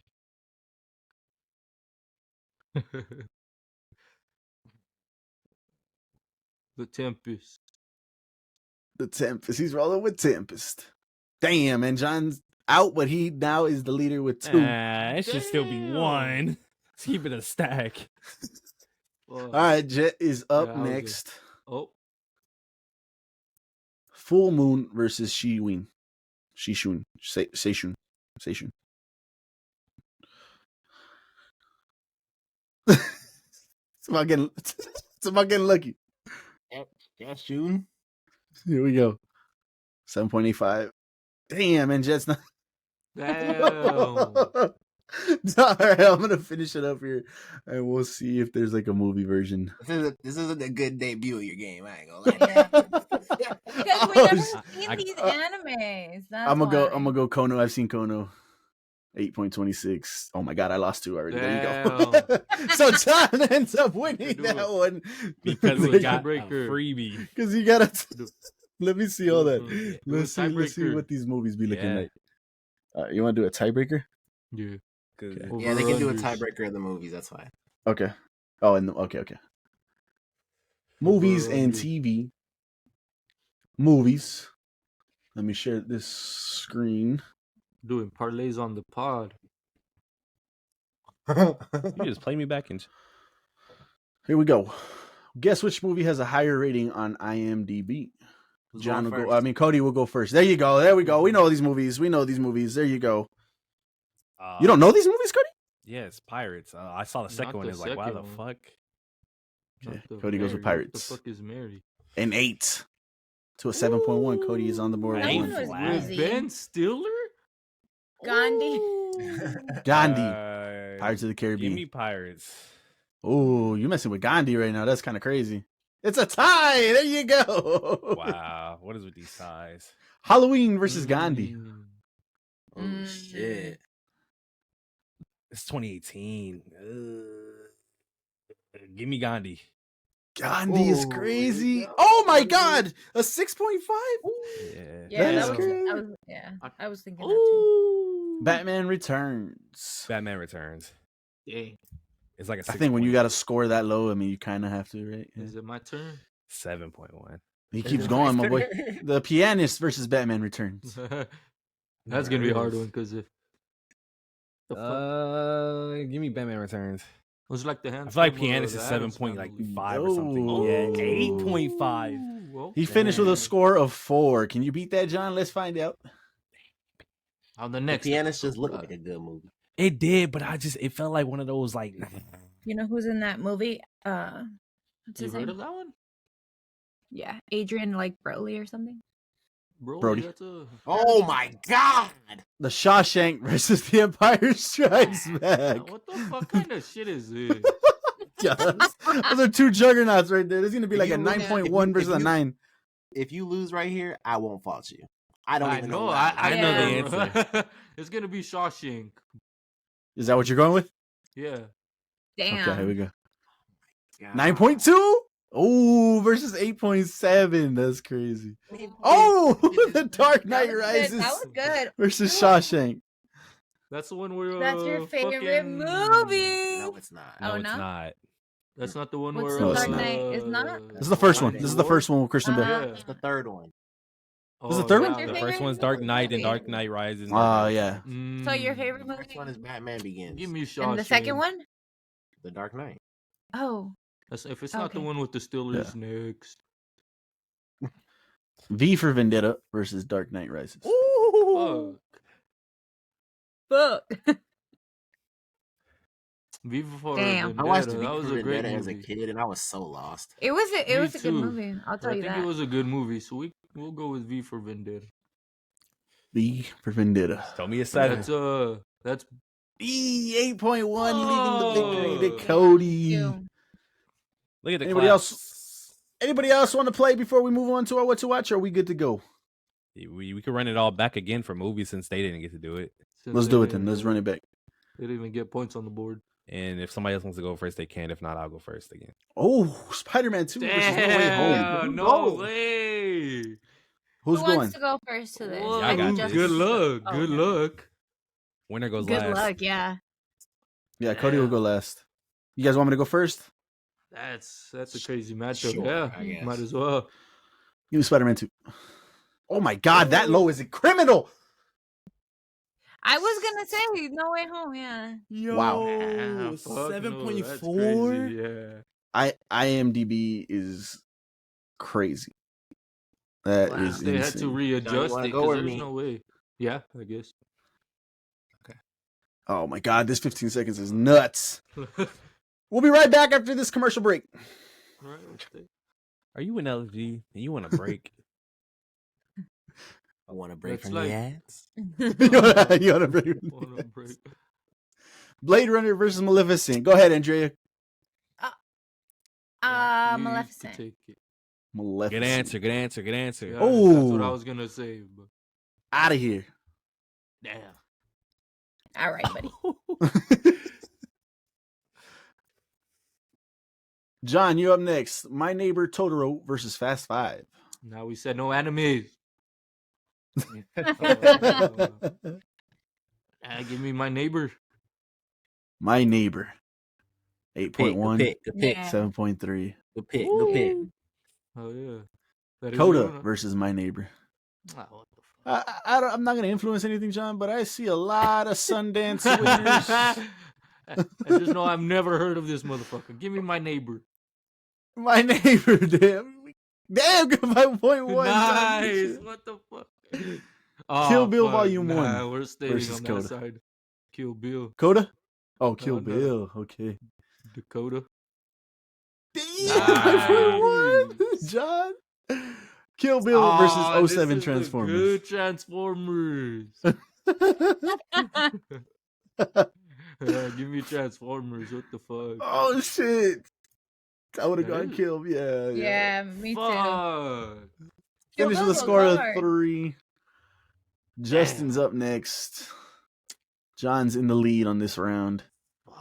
The Tempest. The Tempest. He's rolling with Tempest. Damn, and John's out, but he now is the leader with 2. It should still be Damn. 1. Let's keep it a stack. All right, Jet is up Yeah, I was next. Oh, Full Moon versus Shishun. Seishun. It's about getting lucky. Yeah, Shun. Here we go. 7.85. Damn, and Jet's not. damn. All right, I'm gonna finish it up here, and we'll see if there's like a movie version. This isn't a good debut of your game. I ain't gonna lie. Because we never seen these animes. That's I'm why. gonna go Kono. I've seen Kono. 8.26. Oh my god, I lost 2 already. There you go. So John ends up winning Do that it. one Because Do we it, got a tiebreaker. freebie. because you gotta. Do- Let me see all that. Do Let's a see tiebreaker. what these movies be looking Yeah. like. You want to do a tiebreaker? Yeah. Okay. Yeah, they can do a Over-unders. tiebreaker of the movies. That's fine. Okay. Oh, and okay. Movies and Over-under. TV. Movies. Let me share this screen. Doing parlays on the pod. You just play me back in. Here we go. Guess which movie has a higher rating on IMDb? Who's John will going go. first? I mean, Cody will go first. There you go. There we go. We know these movies. There you go. You don't know these movies, Cody? Yes, Pirates. I saw the Not second one. the It's like, why the second one. fuck? Okay, Not the Cody goes with Mary. Pirates. What the fuck is Mary? An 8 to a 7.1. Cody is on the board. That with one one. was flat. With Easy. Ben Stiller? Gandhi. Gandhi. Uh, Pirates of the Give Caribbean. me Pirates. Oh, you messing with Gandhi right now. That's kind of crazy. It's a tie. There you go. Wow. What is with these ties? Halloween versus Gandhi. Mm. Oh shit. It's 2018. Give me Gandhi. Gandhi is Oh, crazy. yeah. Oh my god. A 6.5? Yeah. Yeah, That's that was, good. I was thinking that too. Batman Returns. Batman Returns. Dang. It's like a I think when you 6.1. got to score that low, I mean, you kind of have to, right? Yeah. Is it my turn? 7.1. He keeps going, my boy. The Pianist versus Batman Returns. That's gonna be a hard one because if the fuck Give me Batman Returns. was like the hand. I feel like Pianist is 7.5 or something. Oh. Yeah, 8.5. Well, He finished with a score of 4. Can you beat that, John? Let's find out. on the The next Pianist just episode, looked like a good movie. It did, but it felt like one of those like. You know who's in that movie? What's You his heard name? of that one, Yeah, Adrian like Brody or something. bro? Brody. That's a Oh my god! The Shawshank versus the Empire Strikes Back. what the fuck kind of shit is it? Yes. Those are 2 juggernauts right there. There's going to be If like a you lose- 9.1 versus a if you- 9. If you lose right here, I won't fault you. I don't even know. what I know the Yeah. answer. It's gonna be Shawshank. Is that what you're going with? Yeah. Damn. Okay, here we go. God. 9.2? Oh, versus 8.7. That's crazy. Oh, The Dark Knight Rises That was good. versus Shawshank. That's the one where That's your favorite fucking- movie. No, it's not. No, Oh, it's no? not. That's not the one What's where the Dark Knight is not? This is the first one. This is the first one with Christian Bale. Yeah. It's the third one. This is the third one? What's your The favorite first one's Dark Knight and movie? Dark Knight Rises. Oh, yeah. So your favorite The movie? first one is Batman Begins. Give me Shawshank. And the second one? The Dark Knight. Oh, If it's not the Okay. one with the Steelers next. V for Vendetta versus Dark Knight Rises. Fuck. fuck. Viva for Damn. I watched Vendetta. That was V a great Vendetta as a movie. kid, and I was so lost. It was a Me good too. movie. I'll tell I you think that. it was a good movie, so we'll go with V for Vendetta. V for Vendetta. Told me a 7. That's E 8.1 leaving the victory to Oh. Cody. You. Look at the Anybody claps. Anybody else want to play before we move on to our what to watch? Or are we good to go? We could run it all back again for movies since they didn't get to do it. Since Let's they do it didn't, then. Let's run it back. They didn't even get points on the board. And if somebody else wants to go first, they can. If not, I'll go first again. Oh, Spider-Man 2 versus No Way Home. Damn, no way. Who's Who going? wants to go first to this? Whoa, I got just- this. good luck. Oh, Good no. luck. Winner goes Good last. luck, yeah. Yeah, Cody will go last. You guys want me to go first? That's a crazy matchup. Sure, yeah, I guess. might as well. Give me Spider-Man 2. Oh my God, that low is a criminal. I was gonna say No Way Home, yeah. Wow. Ah, fuck no, 7.4. that's crazy, yeah. IMDb is crazy. That Wow. is They had insane. to readjust wanna it go because or there's me? no way. Yeah, I guess. Oh my God, this 15 seconds is nuts. We'll be right back after this commercial break. Right, okay. Are you an LG and you want a break? I want a break Looks from like- the ads. You wanna break? Wanna break. Blade Runner versus Maleficent. Go ahead, Andrea. Yeah, you Maleficent. can take it. Maleficent. Good answer. Good answer. Good answer. Yeah, Oh. that's what I was gonna say. But Out of here. damn. All right, buddy. John, you up next. My Neighbor Totoro versus Fast Five. Now we said no enemies. Give me my neighbor. My Neighbor. 8.1. Good pick. Yeah. 7.3. Good pick. Good pick. Oh yeah. That is Coda your- versus My Neighbor. Ah, what the fuck? I'm not going to influence anything, John, but I see a lot of Sundance winners. I just know I've never heard of this motherfucker. Give me my neighbor. My Neighbor, damn, good 5.1. Nice. What the fuck? Kill Bill fuck. Volume 1 Nah, we're staying versus on Coda. that side. Kill Bill. Coda? Oh, Kill No. Bill. Okay. Dakota. Damn, Nice. 5.1. John. Kill Bill versus Oh, this 07 is the Transformers. Good Transformers. Give me Transformers. What the fuck? Oh, shit. I would have That gone is- Kill. Yeah. Yeah, me too. Fuck. Finish with a Kill score Bill of goes 3. Justin's up next. John's in the lead on this round. Fuck.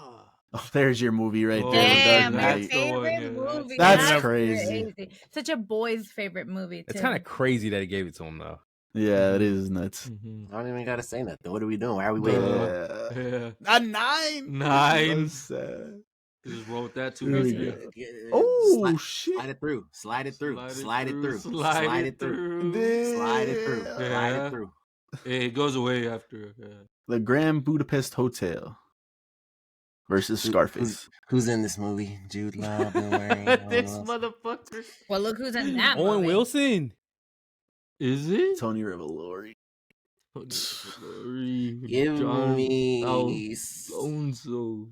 Oh, there's your movie right Oh, there. Damn, The my Dark that's Knight. the one, favorite yeah, movie. that's crazy. Such a boy's favorite movie, too. It's kind of crazy that he gave it to him, though. Yeah, it is nuts. Mhm. I don't even gotta say nothing. What are we doing? Why are we waiting? Yeah. Yeah. A 9. 9. So sad. Just wrote that There we to go. me. Oh, shit. Slide it through. Slide it through. Slide it through. Slide it through. Slide it through. Damn. Slide Yeah. it through. It goes away after. The Grand Budapest Hotel versus Scarface. Who's in this movie? Jude Law, Bill Murray. This Owen Wilson. motherfucker. Well, look who's in that Owen movie. Wilson. Is it? Tony Revolori. Give me Alonso.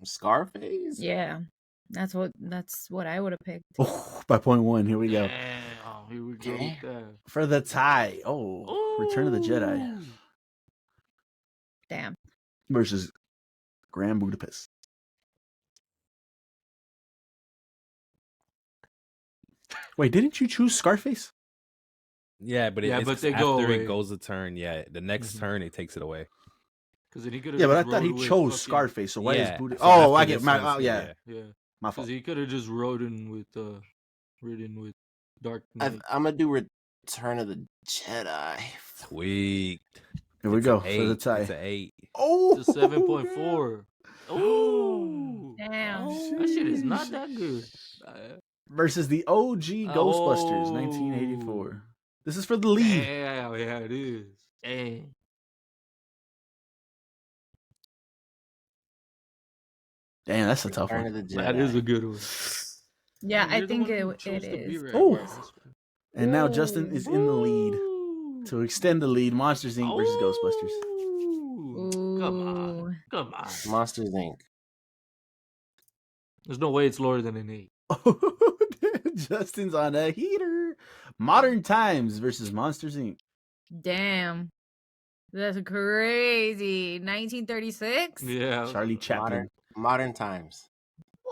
Scarface. Yeah, that's what I would have picked. Oh, by 0.1. Here we go. Damn, here we go with that. For the tie. Oh, Return of the Jedi Ooh. Damn. versus Grand Budapest. Wait, didn't you choose Scarface? Yeah, but Yeah, it's but they after go it away. goes a turn. Yeah, the next Mhm. turn it takes it away. Because then he could have. Yeah, but I thought he chose Scarface. So why Yeah, is Budapest? so Oh, after I get this my. one's- Oh, yeah, Yeah, my because fault. he could have just ridden with Dark I'm Knight. gonna do Return of the Jedi. Sweet. Here we It's go an for eight. the tie. It's an 8. Oh, It's a 7.4. Oh, Damn. that shit is not that good. Versus the OG Ghostbusters, Oh. 1984. This is for the lead. Damn, yeah, it is. Dang. Damn, that's a tough Return one. of the Jedi. That is a good one. Yeah, I You're the think one who it chose to be is. right Oh. here on this one. And now Justin is in the lead. Ooh. To extend the lead, Monsters Inc. versus Ghostbusters. Ooh. Come on. Ooh. Come on. Monsters Inc. There's no way it's lower than an 8. Justin's on a heater. Modern Times versus Monsters Inc. Damn. That's crazy. 1936? Yeah. Charlie Chaplin. Modern times.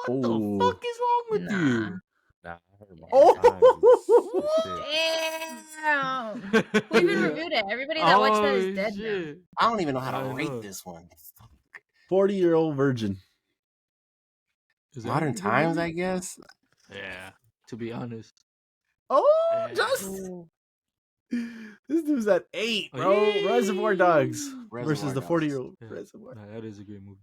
What the Ooh. fuck is wrong with you? Nah, I heard about Oh. Damn. Who even reviewed it? Everybody that watched that is dead now. shit. I don't even know how to I rate know. this one. 40-year-old virgin. Is that Modern a good times, movie? I guess. Yeah. To be honest. Oh, Yeah. just Ooh. this dude's at 8, bro. Reservoir Dogs versus Reservoir the Dogs. 40-year-old Yeah. Reservoir. Nah, that is a great movie.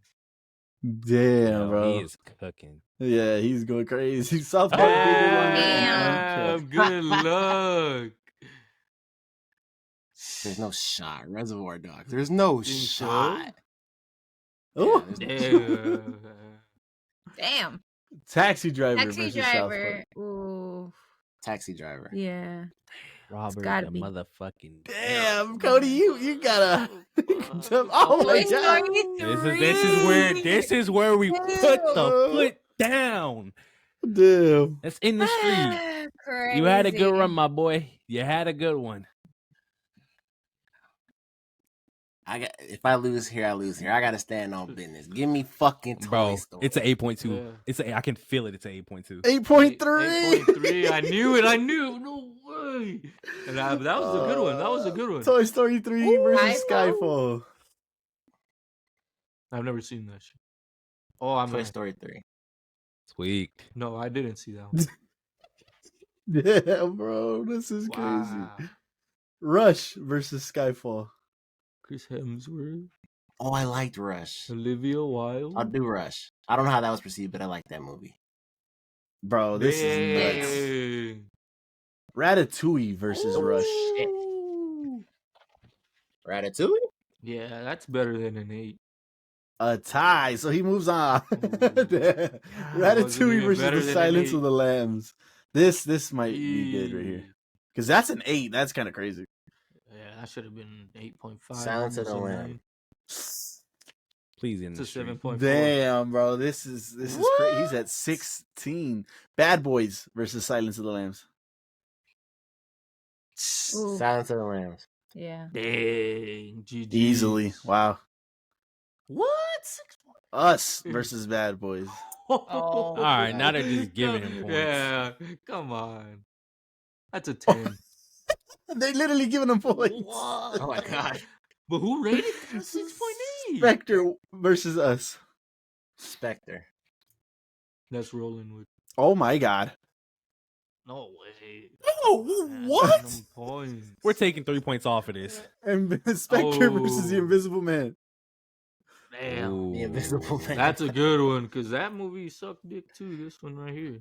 Damn, Yo, bro. he is cooking. Yeah, he's going crazy. South Park, bigger, longer. Damn. Okay. Good luck. There's no shot. Reservoir Dogs. There's no Think so? shot. Oh, there's no Damn. Taxi Driver Taxi versus South driver. Park. Ooh. Taxi Driver. Yeah. Robert gotta the be. motherfucking. Damn, Cody, you gotta. fuck. Oh my Toy god. Story This is where we put the foot down. Damn. That's in the street. Crazy. You had a good run, my boy. You had a good one. If I lose here, I lose here. I gotta stand on business. Give me fucking Toy Bro, Story. it's an 8.2. Yeah. I can feel it. It's an 8.2. 8.3. 8.3. I knew it. I knew. No way. And that was a good one. That was a good one. Toy Story 3 Ooh, versus Skyfall? Skyfall. I've never seen that shit. Oh, I'm Toy not. Story 3. Sweet. No, I didn't see that one. Damn, bro, this is Wow. crazy. Rush versus Skyfall. Chris Hemsworth, Oh, I liked Rush. Olivia Wilde. I'll do Rush. I don't know how that was perceived, but I like that movie. Bro, this is nuts. Dang. Ratatouille versus Rush. Shit. Ratatouille? Yeah, that's better than an 8. A tie, so he moves on. Wasn't Ratatouille even versus better The than an Silence 8. of the Lambs. This might be good right here. Because that's an 8. That's kind of crazy. Yeah, that should have been 8.5. Silence of the almost a Lamb. 9. Please in It's the a street. 7.4. Damn, bro, this is crazy. He's at 16. Bad Boys versus Silence of the Lambs. Ooh. Silence of the Lambs. Yeah. Dang. GG. Easily. Wow. What? Us versus Bad Boys. Oh. All right, now they're just giving him points. Yeah, come on. That's a 10. They literally giving him points. What? Oh my god. But who rated that 6.8? Spectre versus us. Spectre. That's rolling with. Oh my god. No way. Oh, Man, what? them points. We're taking 3 points off of this. And Spectre versus the Oh. Invisible Man. Damn. Ooh. The Invisible Man. That's a good one because that movie sucked dick too. This one right here.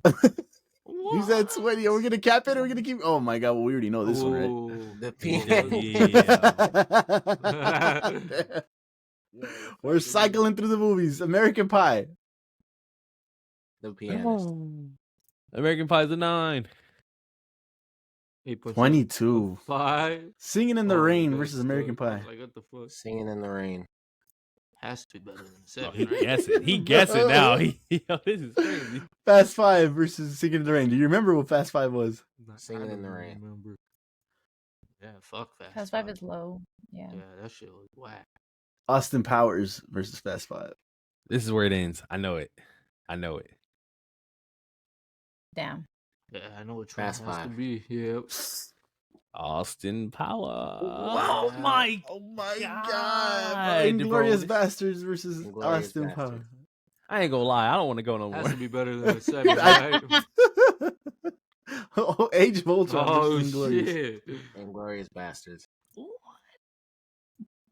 He's at 20. Are we gonna cap it or are we gonna keep? Oh my god, well, we already know this one, right? Oh. The Yeah. We're cycling through the movies. American Pie. The Pianist. American Pie's a 9. 8.5. 22. 5. Singing in the Oh, Rain that's versus American tough. I Pie. was like, what the fuck? Singing in the Rain. Has to be better than Oh, 7. he right? guessing. He guessing now. Yo, this is crazy. Fast Five versus Singing in the Rain. Do you remember what Fast Five was? Nah, Singing I in the don't Rain. remember. Yeah, fuck Fast Fast 5 is low. Yeah. Yeah, that shit was whack. Austin Powers versus Fast Five. This is where it ends. I know it. Damn. Yeah, I know which one it Fast has to 5. be. Yep. Austin Power. Wow. Oh my Oh my God, god. Inglorious bro. Bastards versus Inglourious Austin Bastards. Power. I ain't gonna lie. I don't want to go no Has more. to be better than a 7, right? Oh, Age of Ultron Oh, versus Inglorious. shit. Inglourious Bastards.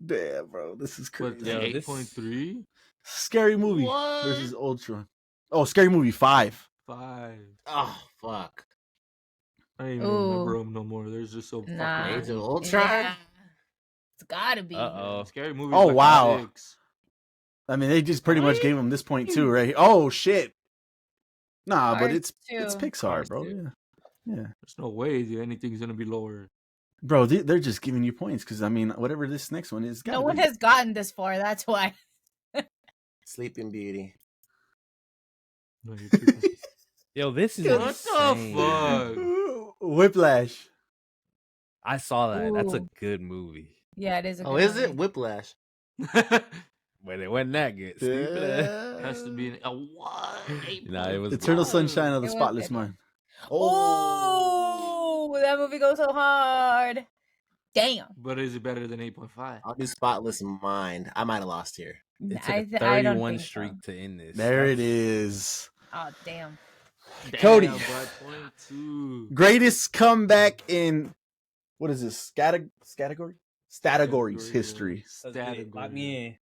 Damn, bro, this is What, crazy. Yo, the this- 8.3? Scary Movie What? versus Ultron. Oh, Scary Movie 5. 5. Oh, fuck. I don't even Ooh. remember them no more. There's just so Nah. fucking Age of many. Ultron? Yeah. It's gotta be. Uh-oh. Scary movie. Oh, like wow. 6. I mean, they just pretty much gave him this point too, right? Oh shit. Nah, but Cars it's 2. Pixar, Cars bro. 2. Yeah. There's no way anything's gonna be lower. Bro, they're just giving you points because I mean, whatever this next one is, No one has gotten this far. That's why. Sleeping Beauty. No, you're tripping. Yo, this is What the insane. fuck? Whiplash. I saw that. That's a Ooh. good movie. Yeah, it is. Oh, is it? Whiplash. But it wasn't that good. Stupid. Has to be a what? Nah, it was Eternal good. Sunshine of the It was Spotless good. Mind. Oh, that movie goes so hard. Damn. But is it better than 8.5? I'll do Spotless Mind. I might have lost here. It took a I don't 31 think so. streak to end this. There it That's- is. Oh, damn. Cody. Damn, but 22. Greatest comeback in what is this? Categories Category, history. Let's get it. Lock me in.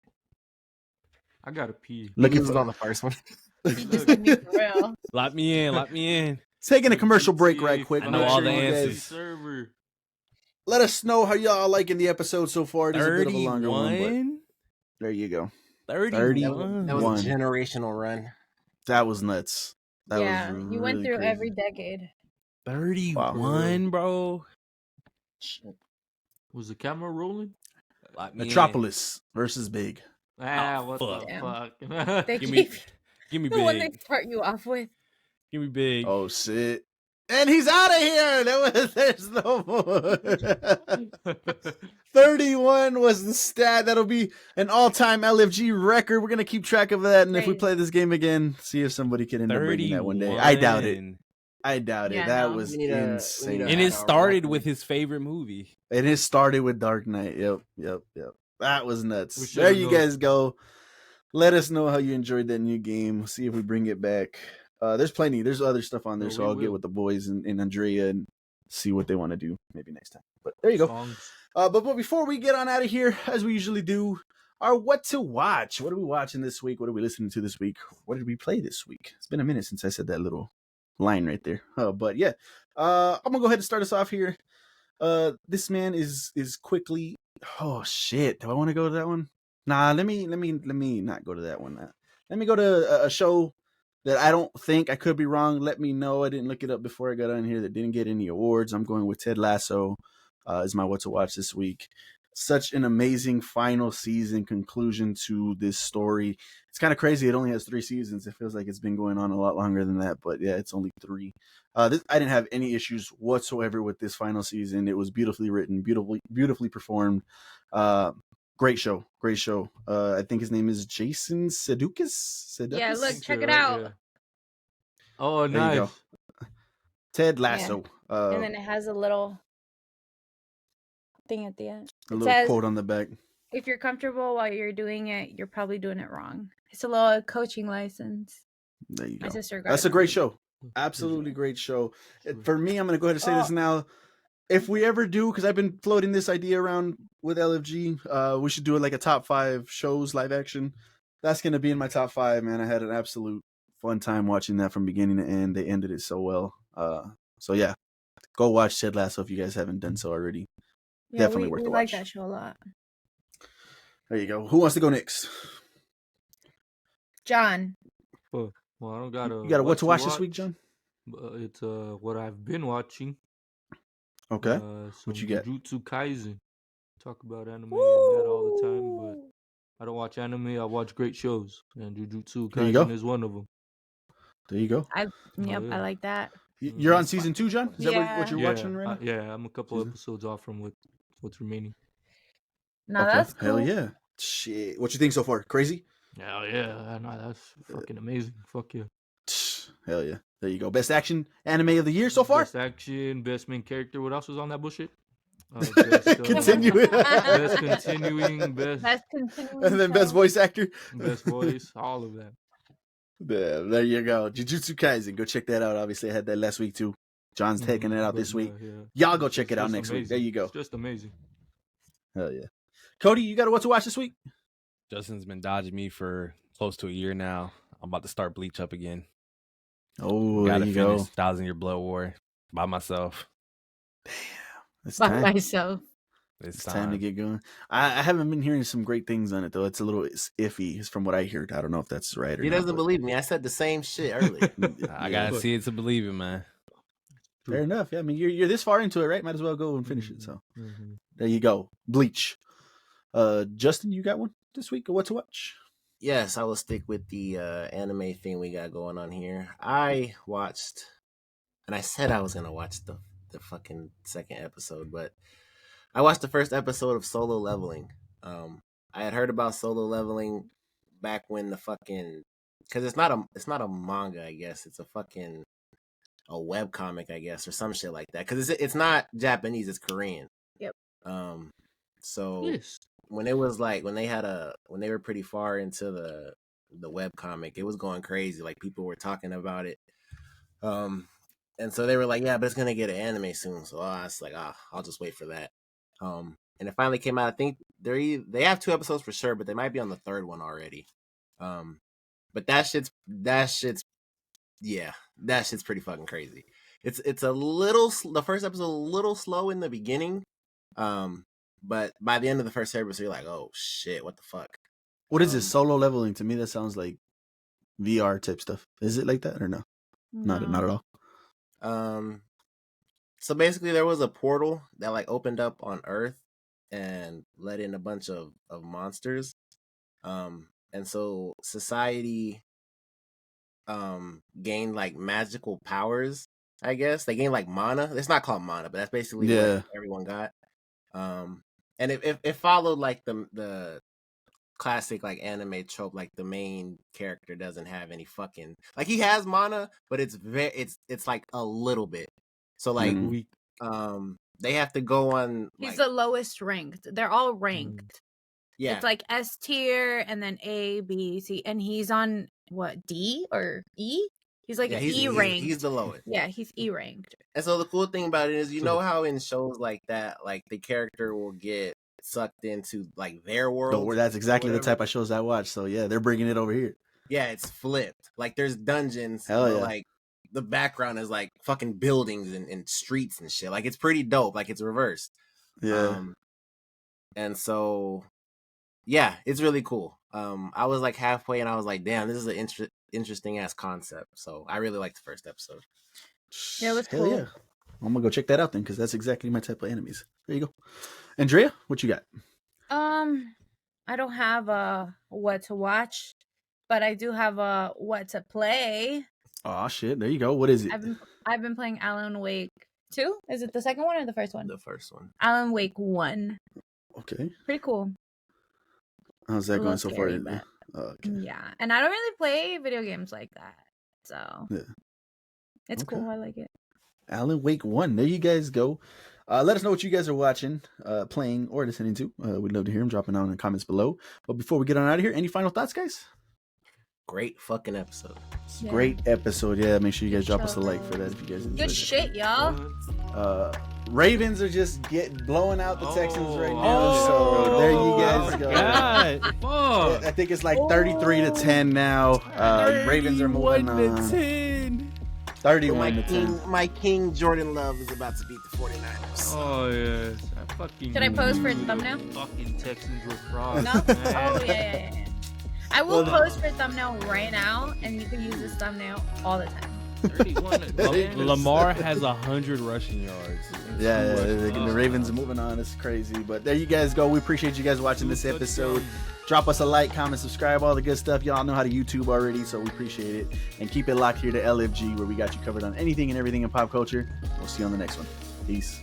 I gotta pee. Looking Loses for on the first one. You just give me for real. Lock me in. Lock me in. taking a commercial break right quick. I know Make all sure the you guys answers. Server. let us know how y'all liking the episode so far. It is a bit of a longer one, but 31? there you go. 31. That was One. a generational run. That was nuts. That Yeah, was you went really through crazy. every decade. 31, bro. Was the camera rolling? Lock me in. Metropolis versus Big. Ah, Oh, what fuck. the Damn. fuck? They Give me, keep give me the one they big. start you off with. Give me big. Oh shit. And he's out of here. There's no more. 31 was the stat. That'll be an all-time LFG record. We're gonna keep track of that, and if we Great. play this game again, see if somebody can end up breaking that one day. I doubt it. 31. I doubt it. Yeah, that no. was We need a- insane. And Yeah, it our started record. with his favorite movie. And it started with Dark Knight. Yep. That was We nuts. should've There you known. guys go. Let us know how you enjoyed that new game. See if we bring it back. There's plenty. There's other stuff on there, No, so we I'll get will. with the boys and Andrea and see what they want to do maybe next time. But there you go. Songs. But before we get on out of here, as we usually do, our what to watch. What are we watching this week? What are we listening to this week? What did we play this week? It's been a minute since I said that little line right there. But yeah, I'm gonna go ahead and start us off here. This man is quickly. Oh shit! Do I want to go to that one? Nah, let me not go to that one. Let me go to a show that I don't think, I could be wrong. Let me know. I didn't look it up before I got on here. That didn't get any awards. I'm going with Ted Lasso. Is my what to watch this week. Such an amazing final season conclusion to this story. It's kind of crazy. It only has 3 seasons. It feels like it's been going on a lot longer than that, but yeah, it's only 3. I didn't have any issues whatsoever with this final season. It was beautifully written, beautifully performed. Great show. I think his name is Jason Sudeikis. Yeah, look, Think check you're it right, out. yeah. Oh, There you go. nice. Ted Lasso. And then it has a little thing at the end. A It little says, quote on the back. if you're comfortable while you're doing it, you're probably doing it wrong. It's a little coaching license. There you My go. sister got That's it a great on. show. Absolutely great show. For me, I'm going to go ahead and say this now. If we ever do, because I've been floating this idea around with LFG, we should do it like a top 5 shows, live action. That's going to be in my top 5, man. I had an absolute fun time watching that from beginning to end. They ended it so well. So yeah, go watch Ted Lasso if you guys haven't done so already. Yeah, Definitely we worth the like watch. that show a lot. There you go. Who wants to go next? John. Well, I don't got You got a what to watch this week, John? It's what I've been watching. Okay. Some What you got? Jujutsu Kaisen. Talk about anime and that all the time, but I don't watch anime. I watch great shows, and Jujutsu There you go. Kaisen is one of them. There you go. Yep, yeah. I like that. You're on season 2, John? Is that what you're Yeah, watching right now? yeah, I'm a couple Season? episodes off from what's remaining. No, that's cool. Hell yeah. Shit. What you think so far? Crazy? Hell yeah, no, that's fucking amazing. Fuck yeah. Hell yeah. There you go. Best action anime of the year so far? Best action, best main character. What else was on that bullshit? Best, Continue. Best continuing, Best continuing. And then best show. voice actor. best voice, all of that. There you go. Jujutsu Kaisen. Go check that out. Obviously, I had that last week too. John's taking it out But this week. yeah. Y'all go It's check it out just next week. amazing. There you go. It's just amazing. Hell yeah. Cody, you got what to watch this week? Justin's been dodging me for close to a year now. I'm about to start Bleach up again. Oh, Gotta there you finish go. 1,000 Year Blood War by myself. It's By time. myself. It's time to get going. I haven't been hearing some great things on it though. It's a little iffy from what I heard. I don't know if that's right or He not. doesn't but- believe me. I said the same shit earlier. I Yeah. gotta see it to believe it, man. Fair enough. Yeah, I mean you're this far into it, right? Might as well go and finish it. So Mhm. there you go. Bleach. Justin, you got one this week or what to watch? Yes, I will stick with the anime thing we got going on here. I watched, and I said I was gonna watch the fucking second episode, but I watched the first episode of Solo Leveling. I had heard about Solo Leveling back when the fucking, because it's not a manga, I guess. It's a web comic, I guess, or some shit like that. Because it's not Japanese, it's Korean. Yep. So Yes. when it was like when they were pretty far into the web comic, it was going crazy. Like people were talking about it. And so they were like, yeah, but it's gonna get an anime soon. So I was like, I'll just wait for that. And it finally came out. I think they have 2 episodes for sure, but they might be on the 3rd one already. But that shit's pretty fucking crazy. It's a little, the first episode a little slow in the beginning. But by the end of the first episode, you're like, oh shit, what the fuck? What is this Solo Leveling? To me, that sounds like VR type stuff. Is it like that or no? Not at all. So basically there was a portal that like opened up on Earth and let in a bunch of monsters. And so society gained like magical powers, I guess. They gained like mana. It's not called mana, but that's basically what everyone got. And it followed like the classic like anime trope, like the main character doesn't have any fucking, like he has mana, but it's like a little bit. So like Weak. they have to go on. He's the lowest ranked. They're all ranked. Yeah, It's like S tier and then A, B, C, and he's on what, D or E? He's like E ranked. He's the lowest. Yeah, he's E ranked. And so the cool thing about it is, you know how in shows like that, like the character will get sucked into like their world. That's exactly the type of shows I watch. So yeah, they're bringing it over here. Yeah, it's flipped. Like there's dungeons. Hell yeah. Like the background is like fucking buildings and streets and shit. Like it's pretty dope. Like it's reversed. Yeah. And so, yeah, it's really cool. I was like halfway and I was like, damn, this is an interesting ass concept. So I really liked the first episode. Yeah, it was Hell cool. yeah. I'm gonna go check that out then, because that's exactly my type of enemies. There you go. Andrea, what you got? I don't have a what to watch, but I do have a what to play. Oh shit, there you go. What is it? I've been playing Alan Wake 2. Is it the second one or the first one? The first one. Alan Wake 1. Okay. Pretty cool. How's that A going little so far? scary, but- Okay. Yeah, and I don't really play video games like that, so Yeah. it's Okay. cool. I like it. Alan Wake 1. There you guys go. Let us know what you guys are watching, playing, or listening to. We'd love to hear them. Dropping down in the comments below. But before we get on out of here, any final thoughts, guys? Great fucking episode. Yeah. Great episode. Yeah, make sure you guys Good drop us a like show. for that if you guys enjoyed Good it. shit, y'all. Ravens are just blowing out the Texans right now. Oh, so there you guys I go. forgot. Fuck. I think it's like 33-10 now. Ravens are moving 31 on. to 10. 31-10. My king Jordan Love is about to beat the 49ers. Oh yes. I fucking. Should I pose for a thumbnail? Fucking Texans were frauds. No? Oh, yeah. I will post for a thumbnail right now, and you can use this thumbnail all the time. 31 to 10. Lamar has 100 rushing yards. Yeah, the Ravens are moving on. It's crazy. But there you guys go. We appreciate you guys watching this episode. Drop us a like, comment, subscribe, all the good stuff. Y'all know how to YouTube already, so we appreciate it. And keep it locked here to LFG, where we got you covered on anything and everything in pop culture. We'll see you on the next one. Peace.